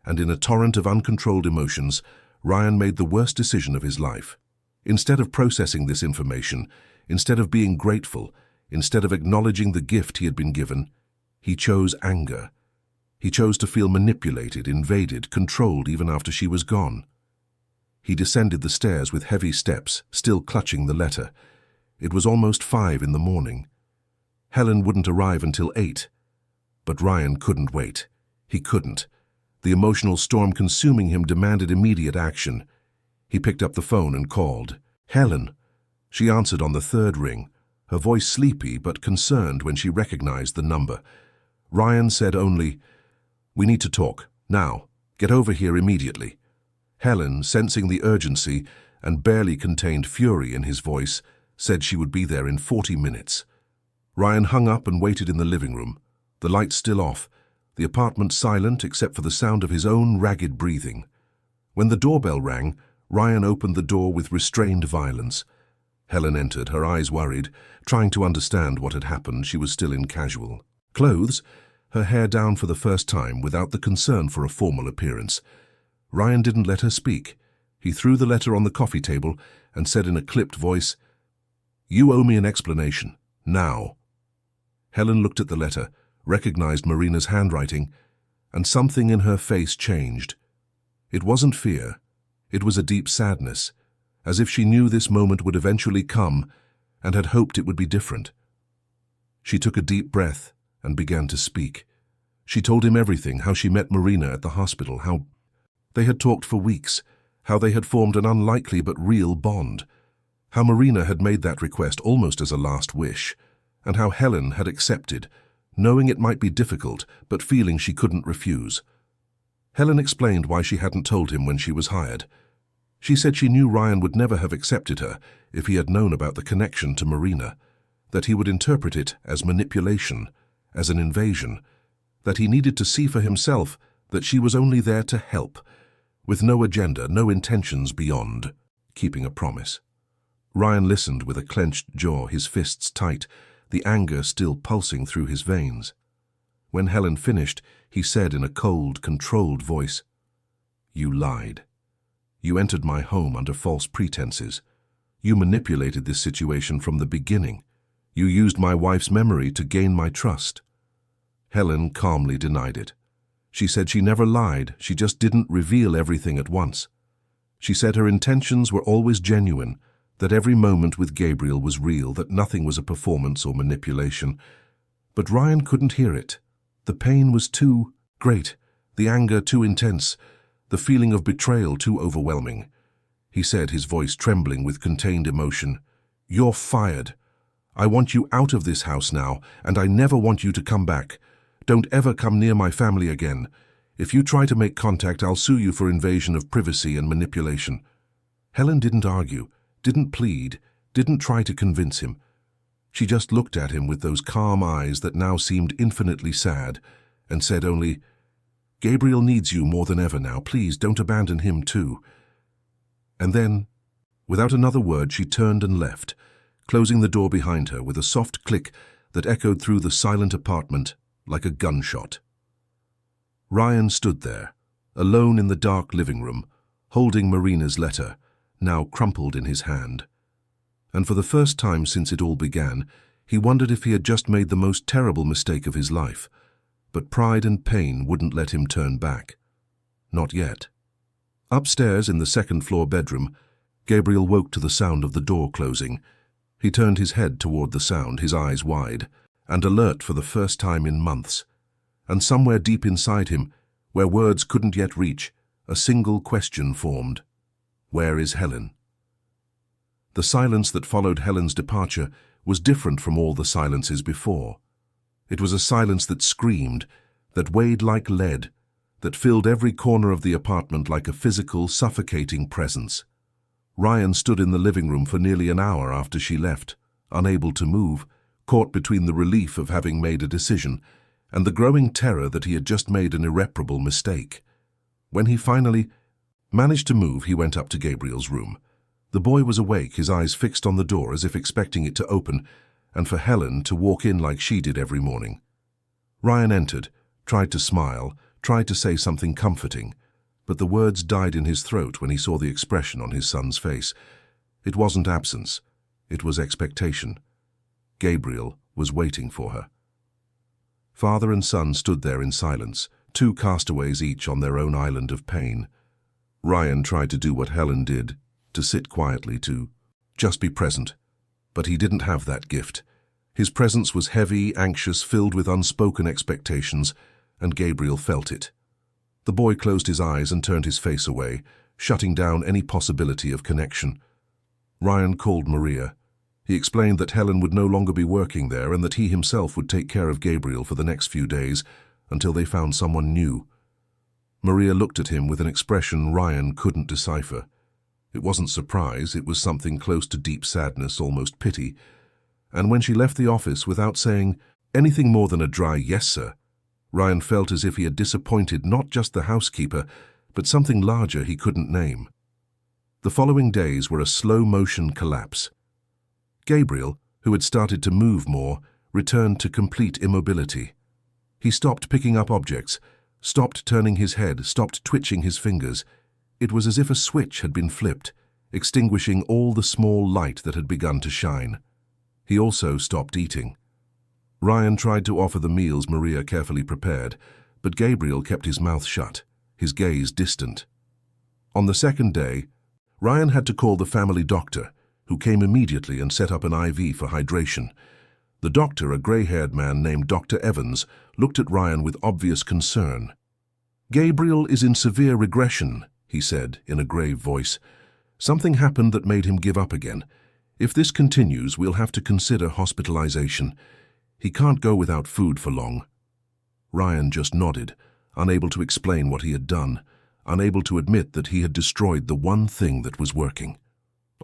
And in a torrent of uncontrolled emotions, Ryan made the worst decision of his life. Instead of processing this information, instead of being grateful, instead of acknowledging the gift he had been given, he chose anger. He chose to feel manipulated, invaded, controlled even after she was gone. He descended the stairs with heavy steps, still clutching the letter. It was almost 5 in the morning. Helen wouldn't arrive until 8. But Ryan couldn't wait. He couldn't. The emotional storm consuming him demanded immediate action. He picked up the phone and called. Helen. She answered on the 3rd ring, her voice sleepy but concerned when she recognized the number. Ryan said only, "We need to talk, now. Get over here immediately." Helen, sensing the urgency and barely contained fury in his voice, said she would be there in 40 minutes. Ryan hung up and waited in the living room, the lights still off, the apartment silent except for the sound of his own ragged breathing. When the doorbell rang, Ryan opened the door with restrained violence. Helen entered, her eyes worried, trying to understand what had happened. She was still in casual clothes, her hair down for the first time without the concern for a formal appearance. Ryan didn't let her speak. He threw the letter on the coffee table and said in a clipped voice, "You owe me an explanation, now." Helen looked at the letter, recognized Marina's handwriting, and something in her face changed. It wasn't fear. It was a deep sadness, as if she knew this moment would eventually come and had hoped it would be different. She took a deep breath and began to speak. She told him everything, how she met Marina at the hospital, how they had talked for weeks, how they had formed an unlikely but real bond, how Marina had made that request almost as a last wish, and how Helen had accepted, knowing it might be difficult but feeling she couldn't refuse. Helen explained why she hadn't told him when she was hired. She said she knew Ryan would never have accepted her if he had known about the connection to Marina, that he would interpret it as manipulation, as an invasion, that he needed to see for himself that she was only there to help, with no agenda, no intentions beyond keeping a promise. Ryan listened with a clenched jaw, his fists tight, the anger still pulsing through his veins. When Helen finished, he said in a cold, controlled voice, "You lied. You entered my home under false pretenses. You manipulated this situation from the beginning. You used my wife's memory to gain my trust." Helen calmly denied it. She said she never lied, she just didn't reveal everything at once. She said her intentions were always genuine, that every moment with Gabriel was real, that nothing was a performance or manipulation. But Ryan couldn't hear it. The pain was too great, the anger too intense, the feeling of betrayal too overwhelming. He said, his voice trembling with contained emotion, "You're fired. I want you out of this house now, and I never want you to come back. Don't ever come near my family again. If you try to make contact, I'll sue you for invasion of privacy and manipulation." Helen didn't argue, didn't plead, didn't try to convince him. She just looked at him with those calm eyes that now seemed infinitely sad, and said only, "Gabriel needs you more than ever now. Please don't abandon him too." And then, without another word, she turned and left, closing the door behind her with a soft click that echoed through the silent apartment like a gunshot. Ryan stood there, alone in the dark living room, holding Marina's letter, now crumpled in his hand. And for the first time since it all began, He wondered if he had just made the most terrible mistake of his life. But pride and pain wouldn't let him turn back. Not yet. Upstairs in the second-floor bedroom, Gabriel woke to the sound of the door closing. He turned his head toward the sound, his eyes wide, and alert for the first time in months. And somewhere deep inside him, where words couldn't yet reach, a single question formed. Where is Helen? The silence that followed Helen's departure was different from all the silences before. It was a silence that screamed, that weighed like lead, that filled every corner of the apartment like a physical, suffocating presence. Ryan stood in the living room for nearly an hour after she left, unable to move, caught between the relief of having made a decision and the growing terror that he had just made an irreparable mistake. When he finally managed to move, he went up to Gabriel's room. The boy was awake, his eyes fixed on the door as if expecting it to open, and for Helen to walk in like she did every morning. Ryan entered, tried to smile, tried to say something comforting, but the words died in his throat when he saw the expression on his son's face. It wasn't absence, it was expectation. Gabriel was waiting for her. Father and son stood there in silence, two castaways each on their own island of pain. Ryan tried to do what Helen did, to sit quietly, to just be present. But he didn't have that gift. His presence was heavy, anxious, filled with unspoken expectations, and Gabriel felt it. The boy closed his eyes and turned his face away, shutting down any possibility of connection. Ryan called Maria. He explained that Helen would no longer be working there and that he himself would take care of Gabriel for the next few days until they found someone new. Maria looked at him with an expression Ryan couldn't decipher. It wasn't surprise, it was something close to deep sadness, almost pity. And when she left the office without saying anything more than a dry "yes, sir," Ryan felt as if he had disappointed not just the housekeeper, but something larger he couldn't name. The following days were a slow-motion collapse. Gabriel, who had started to move more, returned to complete immobility. He stopped picking up objects, stopped turning his head, stopped twitching his fingers. It was as if a switch had been flipped, extinguishing all the small light that had begun to shine. He also stopped eating. Ryan tried to offer the meals Maria carefully prepared, but Gabriel kept his mouth shut, his gaze distant. On the second day, Ryan had to call the family doctor, who came immediately and set up an IV for hydration. The doctor, a grey-haired man named Dr. Evans, looked at Ryan with obvious concern. "Gabriel is in severe regression," he said in a grave voice. "Something happened that made him give up again. If this continues, we'll have to consider hospitalization. He can't go without food for long." Ryan just nodded, unable to explain what he had done, unable to admit that he had destroyed the one thing that was working.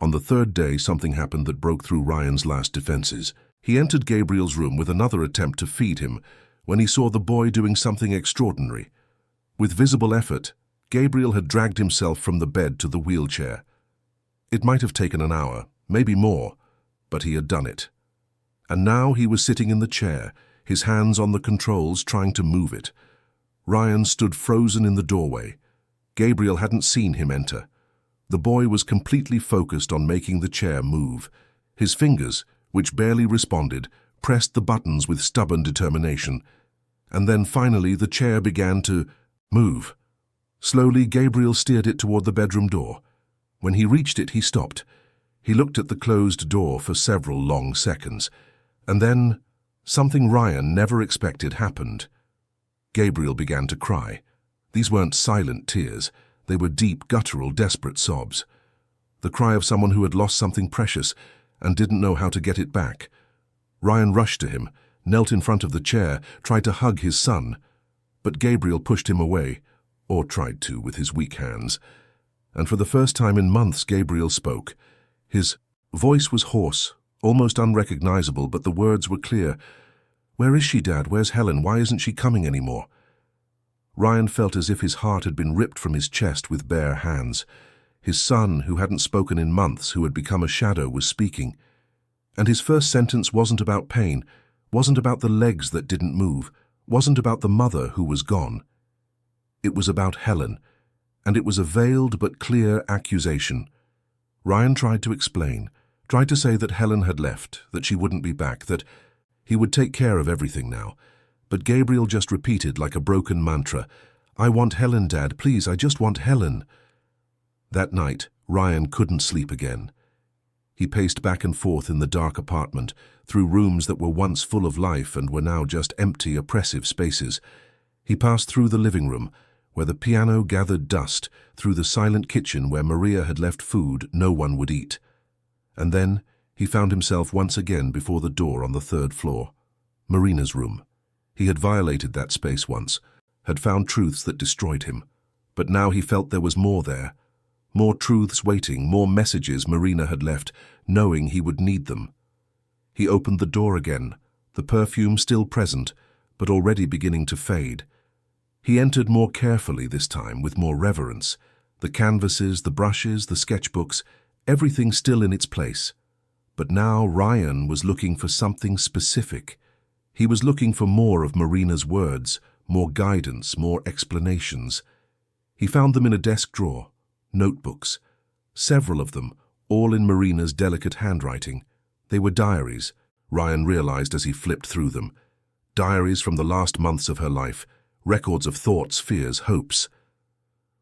On the third day, something happened that broke through Ryan's last defenses. He entered Gabriel's room with another attempt to feed him when he saw the boy doing something extraordinary. With visible effort, Gabriel had dragged himself from the bed to the wheelchair. It might have taken an hour, maybe more, but he had done it. And now he was sitting in the chair, his hands on the controls, trying to move it. Ryan stood frozen in the doorway. Gabriel hadn't seen him enter. The boy was completely focused on making the chair move. His fingers, which barely responded, pressed the buttons with stubborn determination. And then finally the chair began to move. Slowly, Gabriel steered it toward the bedroom door. When he reached it, he stopped. He looked at the closed door for several long seconds. And then, something Ryan never expected happened. Gabriel began to cry. These weren't silent tears. They were deep, guttural, desperate sobs. The cry of someone who had lost something precious and didn't know how to get it back. Ryan rushed to him, knelt in front of the chair, tried to hug his son. But Gabriel pushed him away, or tried to with his weak hands. And for the first time in months, Gabriel spoke. His voice was hoarse, almost unrecognizable, but the words were clear. "Where is she, Dad? Where's Helen? Why isn't she coming anymore?" Ryan felt as if his heart had been ripped from his chest with bare hands. His son, who hadn't spoken in months, who had become a shadow, was speaking. And his first sentence wasn't about pain, wasn't about the legs that didn't move, wasn't about the mother who was gone. It was about Helen, and it was a veiled but clear accusation. Ryan tried to explain, Tried to say that Helen had left, that she wouldn't be back, that he would take care of everything now. But Gabriel just repeated like a broken mantra, "I want Helen, Dad, please, I just want Helen." That night, Ryan couldn't sleep again. He paced back and forth in the dark apartment, through rooms that were once full of life and were now just empty, oppressive spaces. He passed through the living room, where the piano gathered dust, through the silent kitchen where Maria had left food no one would eat. And then he found himself once again before the door on the 3rd floor. Marina's room. He had violated that space once, had found truths that destroyed him. But now he felt there was more there. More truths waiting, more messages Marina had left, knowing he would need them. He opened the door again, the perfume still present, but already beginning to fade. He entered more carefully this time, with more reverence. The canvases, the brushes, the sketchbooks, everything still in its place. But now Ryan was looking for something specific. He was looking for more of Marina's words, more guidance, more explanations. He found them in a desk drawer, notebooks, several of them, all in Marina's delicate handwriting. They were diaries, Ryan realized as he flipped through them. Diaries from the last months of her life, records of thoughts, fears, hopes.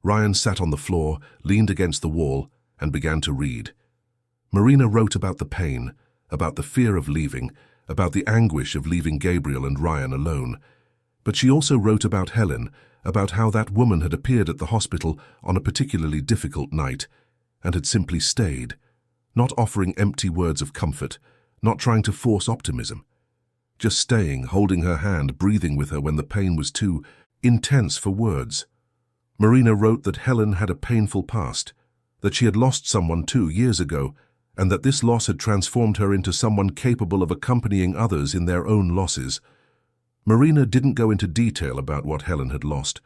Ryan sat on the floor, leaned against the wall, and began to read. Marina wrote about the pain, about the fear of leaving, about the anguish of leaving Gabriel and Ryan alone. But she also wrote about Helen, about how that woman had appeared at the hospital on a particularly difficult night, and had simply stayed, not offering empty words of comfort, not trying to force optimism. Just staying, holding her hand, breathing with her when the pain was too intense for words. Marina wrote that Helen had a painful past, that she had lost someone 2 years ago, and that this loss had transformed her into someone capable of accompanying others in their own losses. Marina didn't go into detail about what Helen had lost,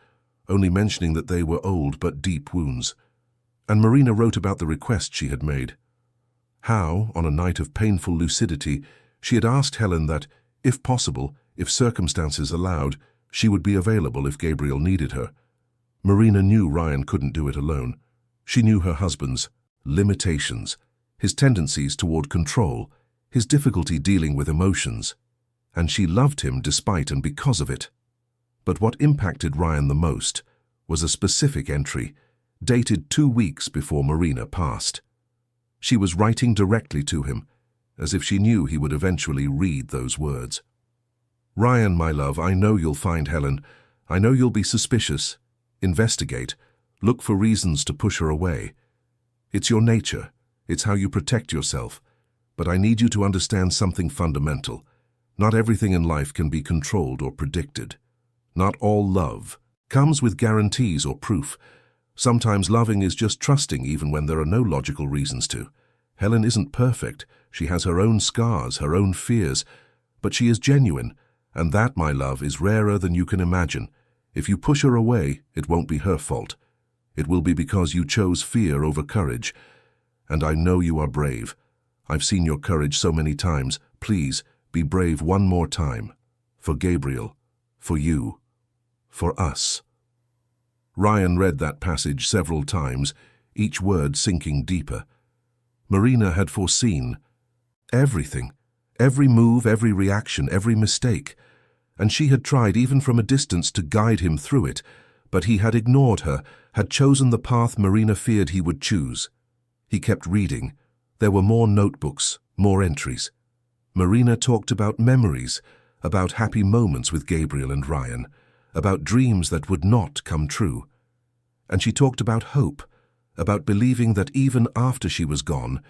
only mentioning that they were old but deep wounds. And Marina wrote about the request she had made. How, on a night of painful lucidity, she had asked Helen that, if possible, if circumstances allowed, she would be available if Gabriel needed her. Marina knew Ryan couldn't do it alone. She knew her husband's limitations, his tendencies toward control, his difficulty dealing with emotions. And she loved him despite and because of it. But what impacted Ryan the most was a specific entry, dated 2 weeks before Marina passed. She was writing directly to him, as if she knew he would eventually read those words. "Ryan, my love, I know you'll find Helen. I know you'll be suspicious. Investigate. Look for reasons to push her away. It's your nature. It's how you protect yourself. But I need you to understand something fundamental. Not everything in life can be controlled or predicted. Not all love comes with guarantees or proof. Sometimes loving is just trusting even when there are no logical reasons to. Helen isn't perfect. She has her own scars, her own fears. But she is genuine, and that, my love, is rarer than you can imagine. If you push her away, it won't be her fault. It will be because you chose fear over courage. And I know you are brave. I've seen your courage so many times. Please, be brave one more time. For Gabriel. For you. For us." Ryan read that passage several times, each word sinking deeper. Marina had foreseen everything, every move, every reaction, every mistake, and she had tried even from a distance to guide him through it, but he had ignored her, had chosen the path Marina feared he would choose. He kept reading. There were more notebooks, more entries. Marina talked about memories, about happy moments with Gabriel and Ryan, about dreams that would not come true. And she talked about hope, about believing that even after she was gone,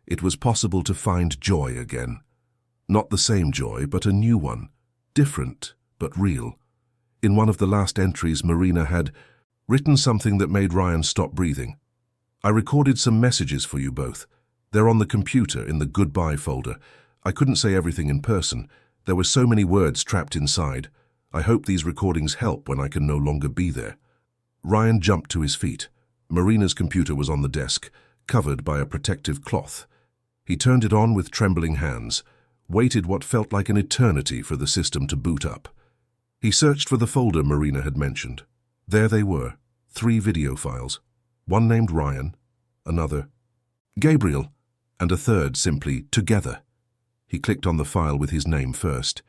it was possible to find joy again. Not the same joy, but a new one, different but real. In one of the last entries, Marina had written something that made Ryan stop breathing. "I recorded some messages for you both. They're on the computer in the goodbye folder. I couldn't say everything in person. There were so many words trapped inside. I hope these recordings help when I can no longer be there." Ryan jumped to his feet. Marina's computer was on the desk, covered by a protective cloth. He turned it on with trembling hands, waited what felt like an eternity for the system to boot up. He searched for the folder Marina had mentioned. There they were, 3 video files. One named Ryan, another Gabriel. and a third simply together. He clicked on the file with his name first.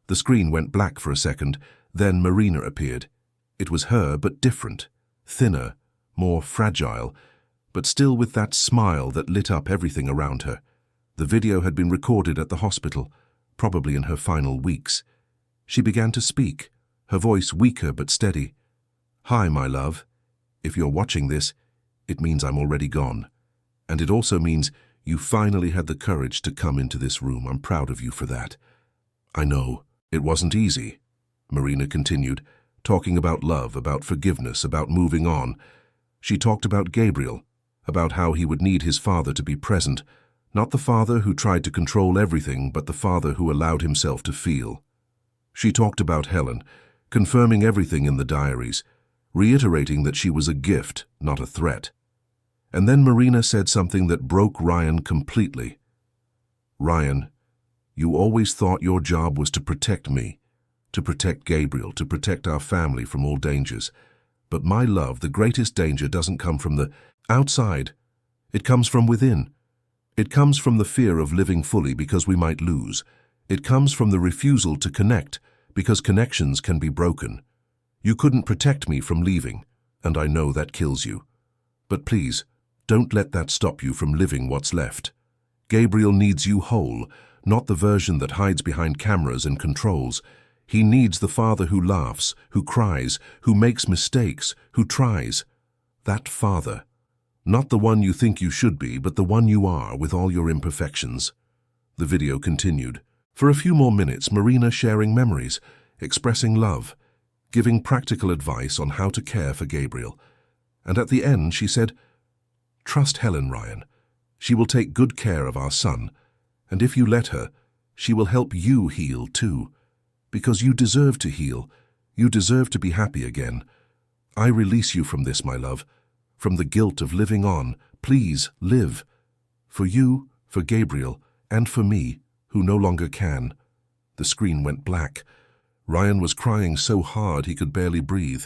The screen went black for a second, then Marina appeared. It was her, but different, thinner, more fragile, but still with that smile that lit up everything around her. The video had been recorded at the hospital, probably in her final weeks. She began to speak, her voice weaker but steady. "Hi, my love. If you're watching this, it means I'm already gone. And it also means you finally had the courage to come into this room. I'm proud of you for that. I know, it wasn't easy," Marina continued, talking about love, about forgiveness, about moving on. She talked about Gabriel, about how he would need his father to be present, not the father who tried to control everything, but the father who allowed himself to feel. She talked about Helen, confirming everything in the diaries, reiterating that she was a gift, not a threat. And then Marina said something that broke Ryan completely. "Ryan, you always thought your job was to protect me, to protect Gabriel, to protect our family from all dangers. But my love, the greatest danger doesn't come from the outside. It comes from within. It comes from the fear of living fully because we might lose. It comes from the refusal to connect because connections can be broken. You couldn't protect me from leaving, and I know that kills you. But please, don't let that stop you from living what's left. Gabriel needs you whole, not the version that hides behind cameras and controls. He needs the father who laughs, who cries, who makes mistakes, who tries. That father. Not the one you think you should be, but the one you are with all your imperfections." The video continued. For a few more minutes, Marina sharing memories, expressing love, giving practical advice on how to care for Gabriel. And at the end, she said, "Trust Helen, Ryan. She will take good care of our son. And if you let her, she will help you heal too. Because you deserve to heal. You deserve to be happy again. I release you from this, my love, from the guilt of living on. Please, live. For you, for Gabriel, and for me, who no longer can." The screen went black. Ryan was crying so hard he could barely breathe.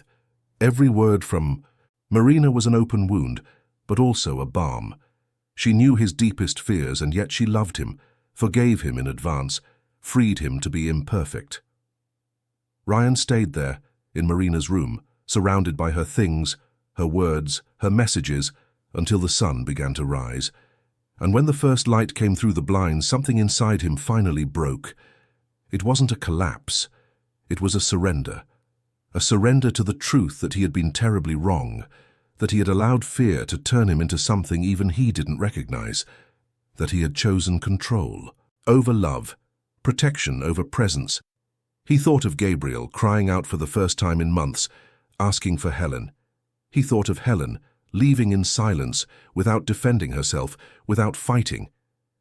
Every word from Marina was an open wound, but also a balm. She knew his deepest fears, and yet she loved him, forgave him in advance, freed him to be imperfect. Ryan stayed there, in Marina's room, surrounded by her things, her words, her messages, until the sun began to rise. And when the first light came through the blinds, something inside him finally broke. It wasn't a collapse. It was a surrender to the truth that he had been terribly wrong, that he had allowed fear to turn him into something even he didn't recognize, that he had chosen control over love, protection over presence. He thought of Gabriel crying out for the first time in months, asking for Helen. He thought of Helen leaving in silence, without defending herself, without fighting.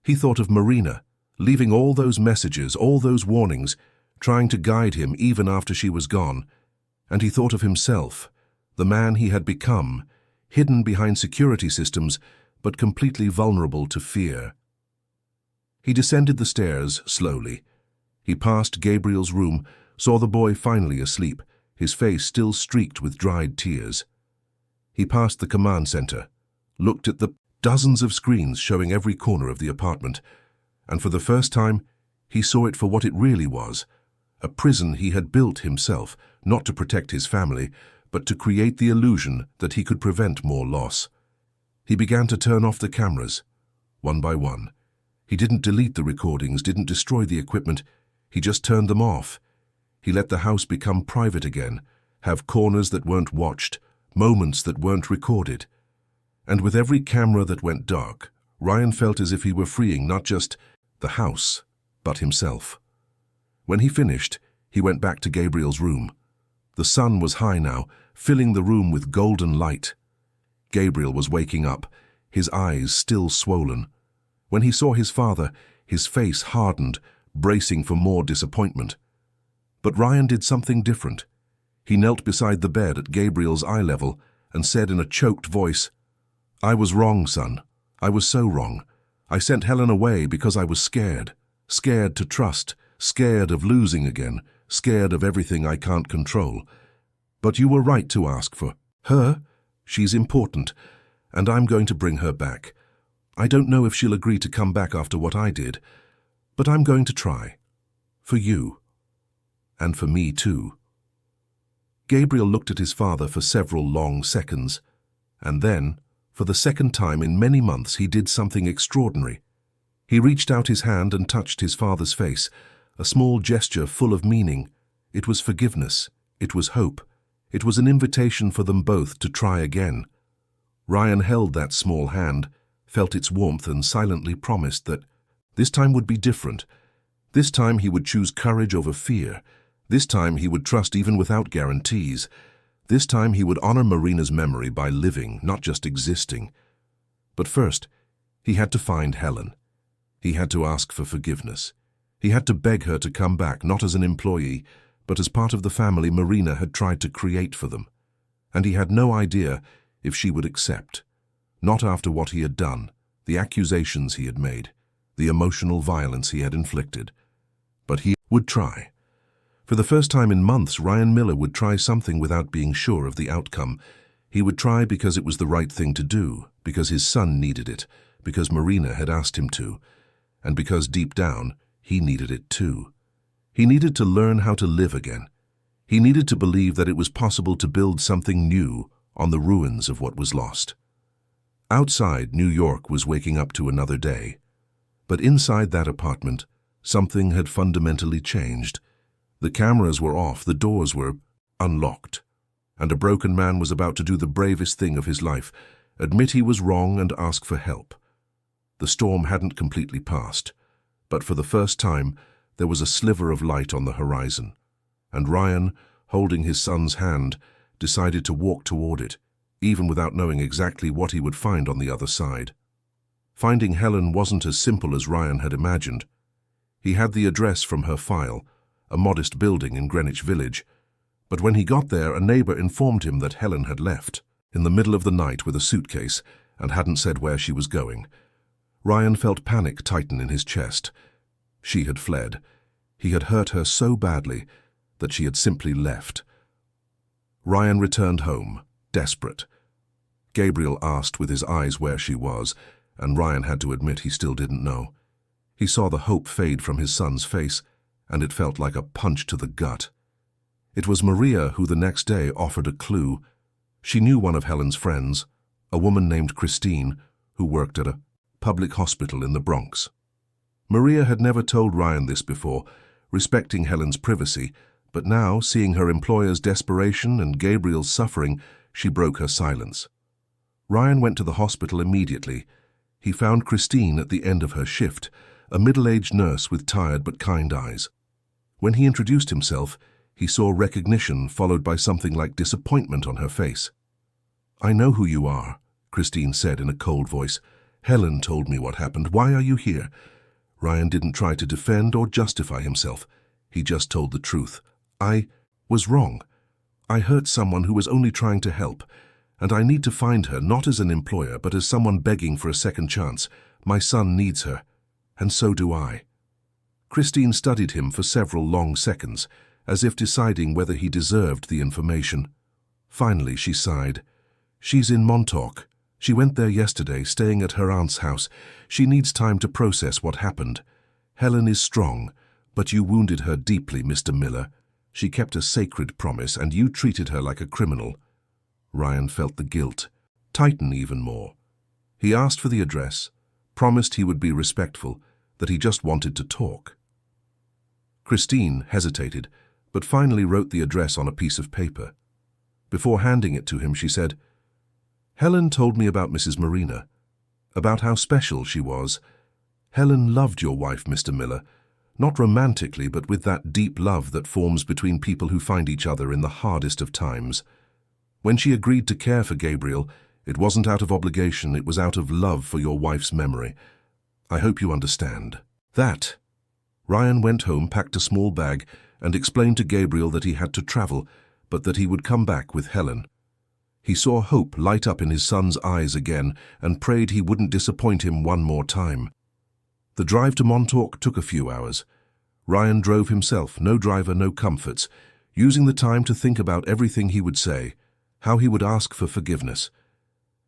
He thought of Marina leaving all those messages, all those warnings, trying to guide him even after she was gone. And he thought of himself, the man he had become, hidden behind security systems, but completely vulnerable to fear. He descended the stairs slowly. He passed Gabriel's room, saw the boy finally asleep, his face still streaked with dried tears. He passed the command center, looked at the dozens of screens showing every corner of the apartment, and for the first time, he saw it for what it really was, a prison he had built himself, not to protect his family, but to create the illusion that he could prevent more loss. He began to turn off the cameras, one by one. He didn't delete the recordings, didn't destroy the equipment, he just turned them off. He let the house become private again, have corners that weren't watched, moments that weren't recorded. And with every camera that went dark, Ryan felt as if he were freeing not just the house, but himself. When he finished, he went back to Gabriel's room. The sun was high now, filling the room with golden light. Gabriel was waking up, his eyes still swollen. When he saw his father, his face hardened, bracing for more disappointment. But Ryan did something different. He knelt beside the bed at Gabriel's eye level and said in a choked voice, "I was wrong, son. I was so wrong. I sent Helen away because I was scared. Scared to trust, scared of losing again, scared of everything I can't control. But you were right to ask for her. She's important, and I'm going to bring her back. I don't know if she'll agree to come back after what I did, but I'm going to try. For you. And for me too." Gabriel looked at his father for several long seconds, and then, for the second time in many months, he did something extraordinary. He reached out his hand and touched his father's face, a small gesture full of meaning. It was forgiveness. It was hope. It was an invitation for them both to try again. Ryan held that small hand, felt its warmth, and silently promised that this time would be different. This time he would choose courage over fear. This time he would trust even without guarantees. This time he would honor Marina's memory by living, not just existing. But first, he had to find Helen. He had to ask for forgiveness. He had to beg her to come back, not as an employee, but as part of the family Marina had tried to create for them. And he had no idea if she would accept. Not after what he had done, the accusations he had made, the emotional violence he had inflicted. But he would try. For the first time in months, Ryan Miller would try something without being sure of the outcome. He would try because it was the right thing to do, because his son needed it, because Marina had asked him to, and because deep down, he needed it too. He needed to learn how to live again. He needed to believe that it was possible to build something new on the ruins of what was lost. Outside, New York was waking up to another day. But inside that apartment, something had fundamentally changed. The cameras were off, the doors were unlocked, and a broken man was about to do the bravest thing of his life, admit he was wrong and ask for help. The storm hadn't completely passed, but for the first time there was a sliver of light on the horizon, and Ryan, holding his son's hand, decided to walk toward it, even without knowing exactly what he would find on the other side. Finding Helen wasn't as simple as Ryan had imagined. He had the address from her file, a modest building in Greenwich Village, but when he got there, a neighbor informed him that Helen had left in the middle of the night with a suitcase and hadn't said where she was going. Ryan felt panic tighten in his chest. She had fled. He had hurt her so badly that she had simply left. Ryan returned home, desperate. Gabriel asked with his eyes where she was, and Ryan had to admit he still didn't know. He saw the hope fade from his son's face, and it felt like a punch to the gut. It was Maria who the next day offered a clue. She knew one of Helen's friends, a woman named Christine, who worked at a public hospital in the Bronx. Maria had never told Ryan this before, respecting Helen's privacy, but now, seeing her employer's desperation and Gabriel's suffering, she broke her silence. Ryan went to the hospital immediately. He found Christine at the end of her shift, a middle-aged nurse with tired but kind eyes. When he introduced himself, he saw recognition followed by something like disappointment on her face. "I know who you are," Christine said in a cold voice. "Helen told me what happened. Why are you here?" Ryan didn't try to defend or justify himself. He just told the truth. "I was wrong. I hurt someone who was only trying to help, and I need to find her, not as an employer, but as someone begging for a second chance. My son needs her, and so do I." Christine studied him for several long seconds, as if deciding whether he deserved the information. Finally, she sighed. "She's in Montauk. She went there yesterday, staying at her aunt's house. She needs time to process what happened. Helen is strong, but you wounded her deeply, Mr. Miller. She kept a sacred promise, and you treated her like a criminal." Ryan felt the guilt tighten even more. He asked for the address, promised he would be respectful, that he just wanted to talk. Christine hesitated, but finally wrote the address on a piece of paper. Before handing it to him, she said, "Helen told me about Mrs. Marina, about how special she was. Helen loved your wife, Mr. Miller, not romantically, but with that deep love that forms between people who find each other in the hardest of times. When she agreed to care for Gabriel, it wasn't out of obligation, it was out of love for your wife's memory. I hope you understand." That. Ryan went home, packed a small bag, and explained to Gabriel that he had to travel, but that he would come back with Helen. He saw hope light up in his son's eyes again and prayed he wouldn't disappoint him one more time. The drive to Montauk took a few hours. Ryan drove himself, no driver, no comforts, using the time to think about everything he would say, how he would ask for forgiveness.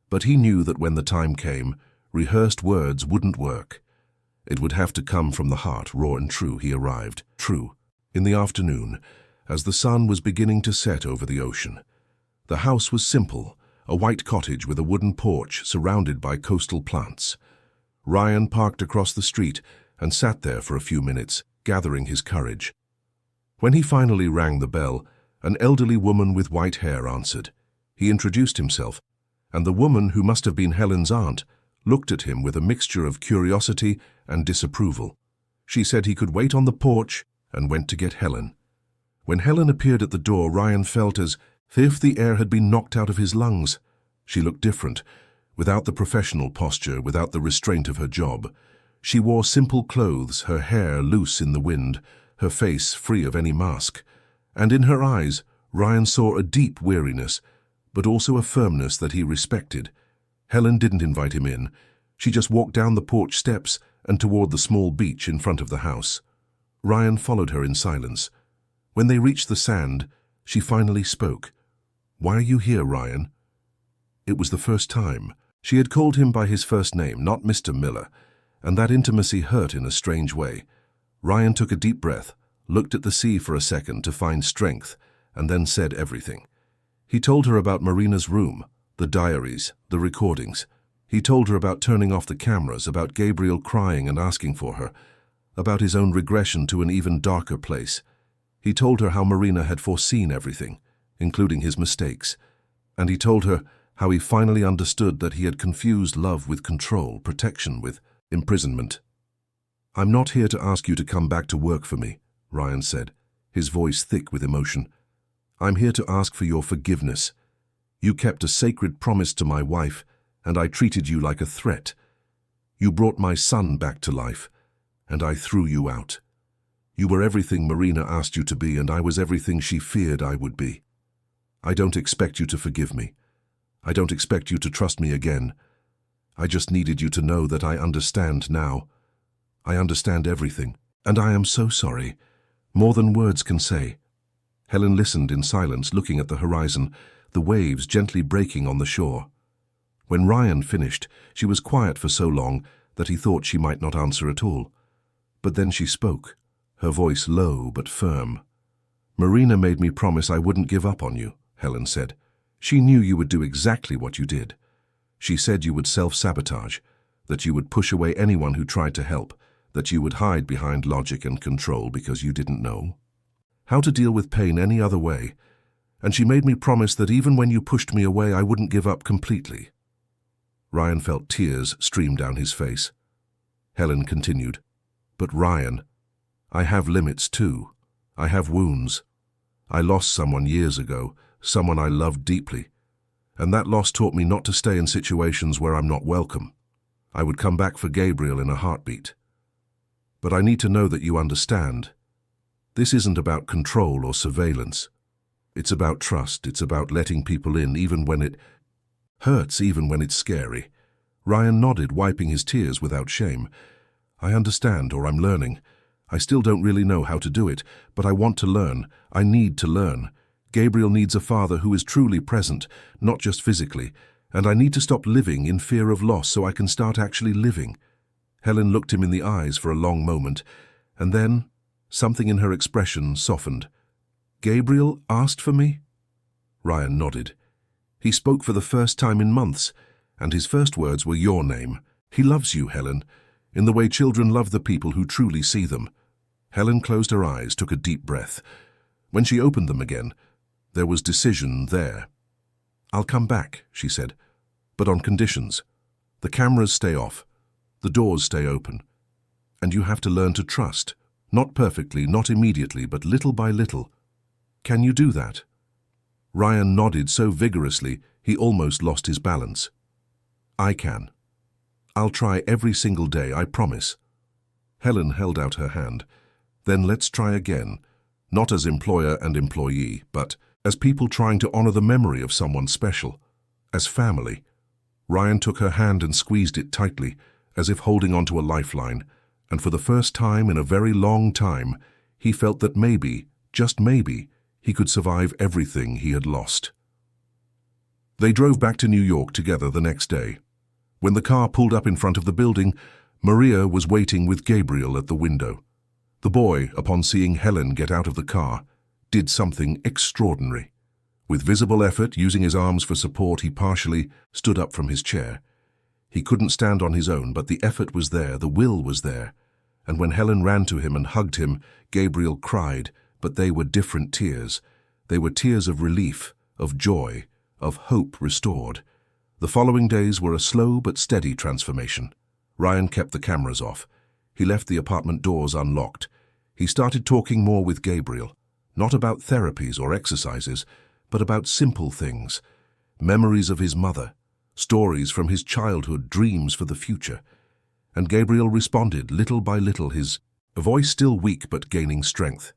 But he knew that when the time came, Rehearsed words wouldn't work. It would have to come from the heart, raw and true. He arrived. True. In the afternoon, as the sun was beginning to set over the ocean. The house was simple, a white cottage with a wooden porch surrounded by coastal plants. Ryan parked across the street and sat there for a few minutes, gathering his courage. When he finally rang the bell, an elderly woman with white hair answered. He introduced himself, and the woman, who must have been Helen's aunt, looked at him with a mixture of curiosity and disapproval. She said he could wait on the porch and went to get Helen. When Helen appeared at the door, Ryan felt as if the air had been knocked out of his lungs. She looked different, without the professional posture, without the restraint of her job. She wore simple clothes, her hair loose in the wind, her face free of any mask. And in her eyes, Ryan saw a deep weariness, but also a firmness that he respected. Helen didn't invite him in. She just walked down the porch steps and toward the small beach in front of the house. Ryan followed her in silence. When they reached the sand, she finally spoke. "Why are you here, Ryan?" It was the first time. She had called him by his first name, not Mr. Miller, and that intimacy hurt in a strange way. Ryan took a deep breath, looked at the sea for a second to find strength, and then said everything. He told her about Marina's room, the diaries, the recordings. He told her about turning off the cameras, about Gabriel crying and asking for her, about his own regression to an even darker place. He told her how Marina had foreseen everything, including his mistakes, and he told her how he finally understood that he had confused love with control, protection with imprisonment. "I'm not here to ask you to come back to work for me," Ryan said, his voice thick with emotion. "I'm here to ask for your forgiveness. You kept a sacred promise to my wife, and I treated you like a threat. You brought my son back to life, and I threw you out. You were everything Marina asked you to be, and I was everything she feared I would be. I don't expect you to forgive me. I don't expect you to trust me again. I just needed you to know that I understand now. I understand everything, and I am so sorry, more than words can say." Helen listened in silence, looking at the horizon, the waves gently breaking on the shore. When Ryan finished, she was quiet for so long that he thought she might not answer at all. But then she spoke, her voice low but firm. "Marina made me promise I wouldn't give up on you," Helen said. "She knew you would do exactly what you did. She said you would self-sabotage, that you would push away anyone who tried to help, that you would hide behind logic and control because you didn't know how to deal with pain any other way. And she made me promise that even when you pushed me away, I wouldn't give up completely." Ryan felt tears stream down his face. Helen continued, "But Ryan, I have limits too. I have wounds. I lost someone years ago, someone I loved deeply. And that loss taught me not to stay in situations where I'm not welcome. I would come back for Gabriel in a heartbeat. But I need to know that you understand. This isn't about control or surveillance. It's about trust. It's about letting people in even when it hurts, even when it's scary." Ryan nodded, wiping his tears without shame. "I understand, or I'm learning. I still don't really know how to do it, but I want to learn. I need to learn. Gabriel needs a father who is truly present, not just physically, and I need to stop living in fear of loss so I can start actually living." Helen looked him in the eyes for a long moment, and then something in her expression softened. "Gabriel asked for me?" Ryan nodded. "He spoke for the first time in months, and his first words were your name. He loves you, Helen, in the way children love the people who truly see them." Helen closed her eyes, took a deep breath. When she opened them again, there was decision there. "I'll come back," she said, "but on conditions. The cameras stay off, the doors stay open, and you have to learn to trust, not perfectly, not immediately, but little by little. Can you do that?" Ryan nodded so vigorously he almost lost his balance. "I can. I'll try every single day, I promise." Helen held out her hand. "Then let's try again, not as employer and employee, but as people trying to honor the memory of someone special, as family." Ryan took her hand and squeezed it tightly, as if holding onto a lifeline, and for the first time in a very long time, he felt that maybe, just maybe, he could survive everything he had lost. They drove back to New York together the next day. When the car pulled up in front of the building, Maria was waiting with Gabriel at the window. The boy, upon seeing Helen get out of the car, did something extraordinary. With visible effort, using his arms for support, he partially stood up from his chair. He couldn't stand on his own, but the effort was there, the will was there. And when Helen ran to him and hugged him, Gabriel cried, but they were different tears. They were tears of relief, of joy, of hope restored. The following days were a slow but steady transformation. Ryan kept the cameras off. He left the apartment doors unlocked. He started talking more with Gabriel, not about therapies or exercises, but about simple things. Memories of his mother, stories from his childhood, dreams for the future. And Gabriel responded little by little, his voice still weak but gaining strength.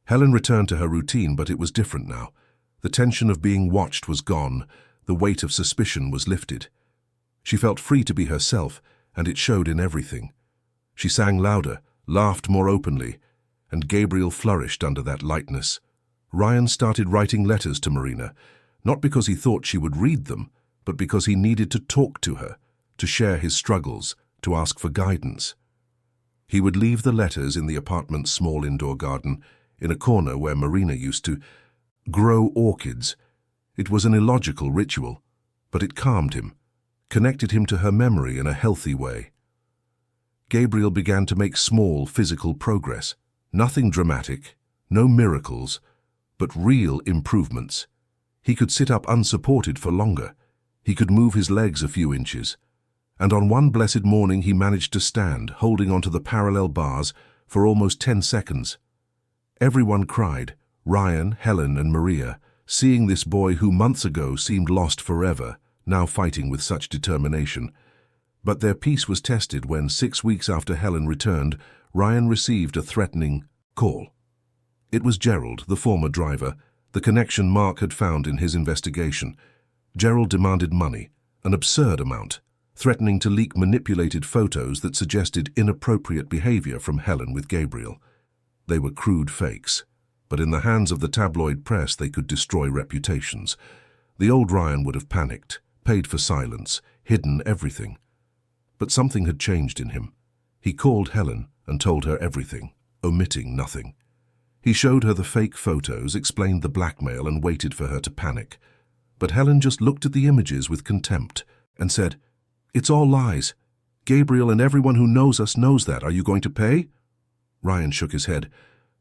Helen returned to her routine, but it was different now. The tension of being watched was gone. The weight of suspicion was lifted. She felt free to be herself, and it showed in everything. She sang louder, laughed more openly, and Gabriel flourished under that lightness. Ryan started writing letters to Marina, not because he thought she would read them, but because he needed to talk to her, to share his struggles, to ask for guidance. He would leave the letters in the apartment's small indoor garden, in a corner where Marina used to grow orchids. It was an illogical ritual, but it calmed him, connected him to her memory in a healthy way. Gabriel began to make small physical progress. Nothing dramatic, no miracles, but real improvements. He could sit up unsupported for longer. He could move his legs a few inches. And on one blessed morning he managed to stand, holding onto the parallel bars, for almost 10 seconds. Everyone cried, Ryan, Helen, and Maria, seeing this boy who months ago seemed lost forever, now fighting with such determination. But their peace was tested when, 6 weeks after Helen returned, Ryan received a threatening call. It was Gerald, the former driver, the connection Mark had found in his investigation. Gerald demanded money, an absurd amount, threatening to leak manipulated photos that suggested inappropriate behavior from Helen with Gabriel. They were crude fakes, but in the hands of the tabloid press they could destroy reputations. The old Ryan would have panicked, paid for silence, hidden everything. But something had changed in him. He called Helen and told her everything, omitting nothing. He showed her the fake photos, explained the blackmail, and waited for her to panic. But Helen just looked at the images with contempt and said, "It's all lies. Gabriel and everyone who knows us knows that. Are you going to pay?" Ryan shook his head.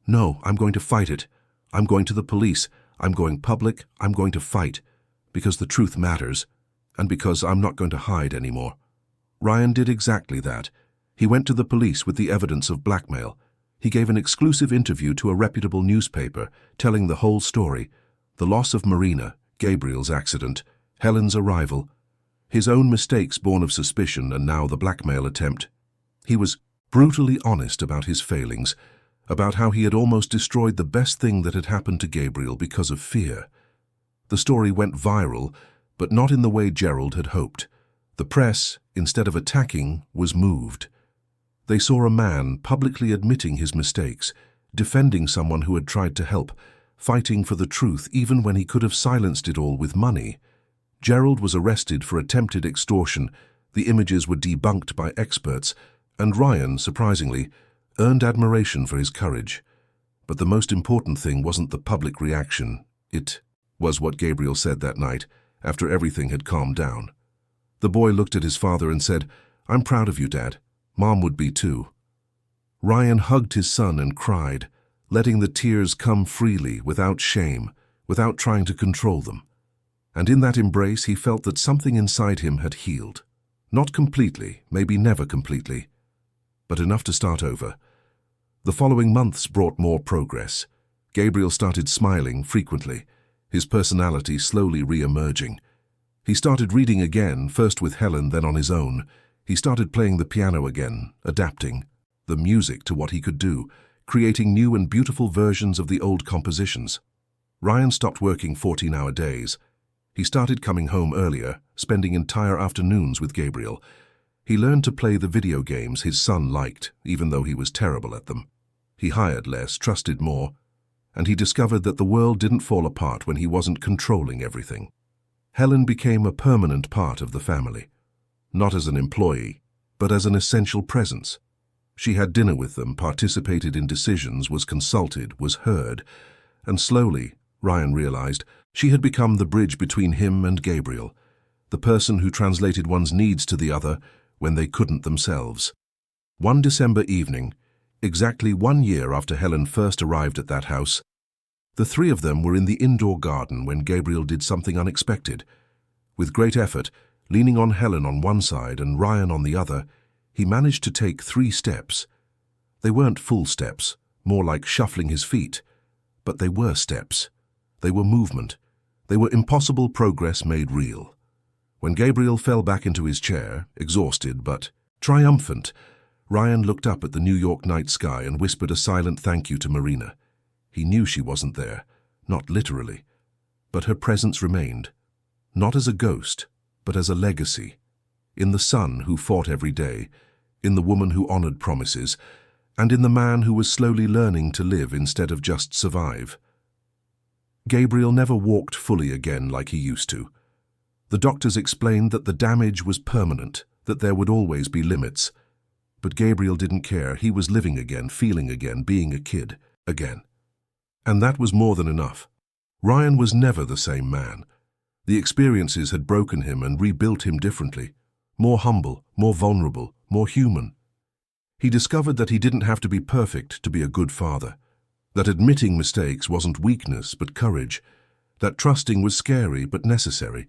"No, I'm going to fight it. I'm going to the police. I'm going public. I'm going to fight. Because the truth matters. And because I'm not going to hide anymore." Ryan did exactly that. He went to the police with the evidence of blackmail. He gave an exclusive interview to a reputable newspaper, telling the whole story: the loss of Marina, Gabriel's accident, Helen's arrival, his own mistakes born of suspicion, and now the blackmail attempt. He was brutally honest about his failings, about how he had almost destroyed the best thing that had happened to Gabriel because of fear. The story went viral, but not in the way Gerald had hoped. The press, instead of attacking, was moved. They saw a man publicly admitting his mistakes, defending someone who had tried to help, fighting for the truth even when he could have silenced it all with money. Gerald was arrested for attempted extortion, the images were debunked by experts, and Ryan, surprisingly, earned admiration for his courage. But the most important thing wasn't the public reaction. It was what Gabriel said that night, after everything had calmed down. The boy looked at his father and said, "I'm proud of you, Dad. Mom would be too." Ryan hugged his son and cried, letting the tears come freely, without shame, without trying to control them. And in that embrace he felt that something inside him had healed. Not completely, maybe never completely, but enough to start over. The following months brought more progress. Gabriel started smiling frequently, his personality slowly re-emerging. He started reading again, first with Helen, then on his own. He started playing the piano again, adapting the music to what he could do, creating new and beautiful versions of the old compositions. Ryan stopped working 14-hour days. He started coming home earlier, spending entire afternoons with Gabriel. He learned to play the video games his son liked, even though he was terrible at them. He hired less, trusted more, and he discovered that the world didn't fall apart when he wasn't controlling everything. Helen became a permanent part of the family. not as an employee, but as an essential presence. She had dinner with them, participated in decisions, was consulted, was heard, and slowly, Ryan realized, she had become the bridge between him and Gabriel, the person who translated one's needs to the other when they couldn't themselves. One December evening, exactly 1 year after Helen first arrived at that house, the three of them were in the indoor garden when Gabriel did something unexpected. With great effort, leaning on Helen on one side and Ryan on the other, he managed to take 3 steps. They weren't full steps, more like shuffling his feet, but they were steps. They were movement. They were impossible progress made real. When Gabriel fell back into his chair, exhausted but triumphant, Ryan looked up at the New York night sky and whispered a silent thank you to Marina. He knew she wasn't there, not literally, but her presence remained, not as a ghost, but as a legacy, in the son who fought every day, in the woman who honored promises, and in the man who was slowly learning to live instead of just survive. Gabriel never walked fully again like he used to. The doctors explained that the damage was permanent, that there would always be limits. But Gabriel didn't care. He was living again, feeling again, being a kid again. And that was more than enough. Ryan was never the same man. The experiences had broken him and rebuilt him differently, more humble, more vulnerable, more human. He discovered that he didn't have to be perfect to be a good father, that admitting mistakes wasn't weakness but courage, that trusting was scary but necessary.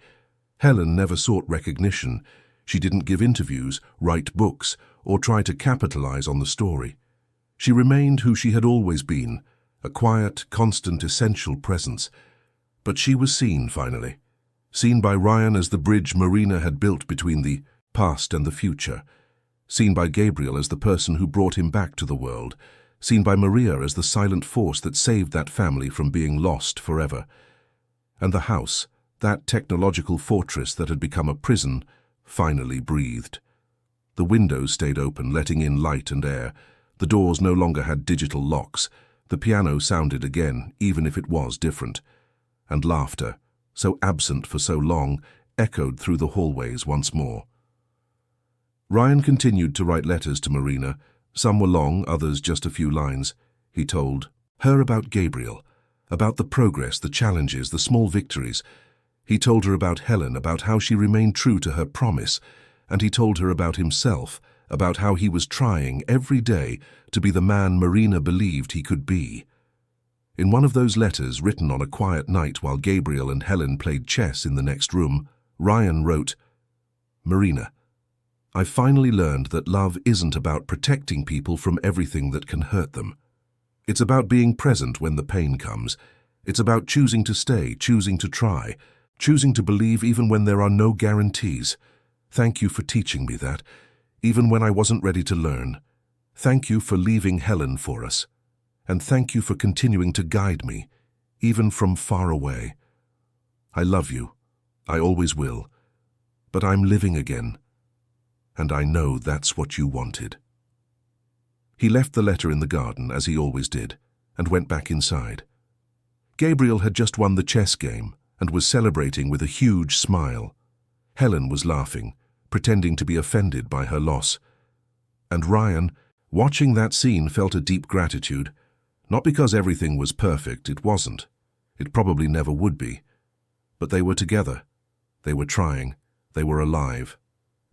Helen never sought recognition. She didn't give interviews, write books, or try to capitalize on the story. She remained who she had always been, a quiet, constant, essential presence. But she was seen, finally. Seen by Ryan as the bridge Marina had built between the past and the future. Seen by Gabriel as the person who brought him back to the world. Seen by Maria as the silent force that saved that family from being lost forever. And the house, that technological fortress that had become a prison, finally breathed. The windows stayed open, letting in light and air. The doors no longer had digital locks. The piano sounded again, even if it was different. And laughter, so absent for so long, echoed through the hallways once more. Ryan continued to write letters to Marina. Some were long, others just a few lines. He told her about Gabriel, about the progress, the challenges, the small victories. He told her about Helen, about how she remained true to her promise, and he told her about himself, about how he was trying every day to be the man Marina believed he could be. In one of those letters, written on a quiet night while Gabriel and Helen played chess in the next room, Ryan wrote, "Marina, I finally learned that love isn't about protecting people from everything that can hurt them. It's about being present when the pain comes. It's about choosing to stay, choosing to try, choosing to believe even when there are no guarantees. Thank you for teaching me that, even when I wasn't ready to learn. Thank you for leaving Helen for us. And thank you for continuing to guide me, even from far away. I love you. I always will. But I'm living again. And I know that's what you wanted." He left the letter in the garden, as he always did, and went back inside. Gabriel had just won the chess game and was celebrating with a huge smile. Helen was laughing, pretending to be offended by her loss. And Ryan, watching that scene, felt a deep gratitude. Not because everything was perfect, it wasn't. It probably never would be. But they were together. They were trying. They were alive.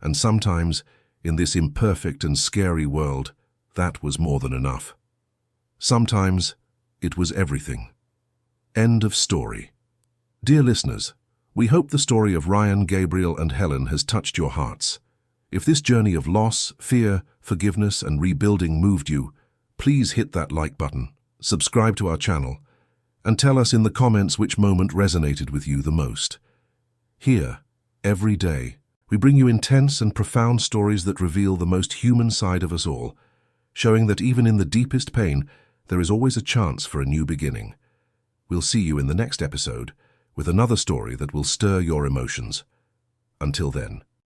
And sometimes, in this imperfect and scary world, that was more than enough. Sometimes, it was everything. End of story. Dear listeners, we hope the story of Ryan, Gabriel, and Helen has touched your hearts. If this journey of loss, fear, forgiveness, and rebuilding moved you, please hit that like button, subscribe to our channel, and tell us in the comments which moment resonated with you the most. Here, every day, we bring you intense and profound stories that reveal the most human side of us all, showing that even in the deepest pain, there is always a chance for a new beginning. We'll see you in the next episode with another story that will stir your emotions. Until then.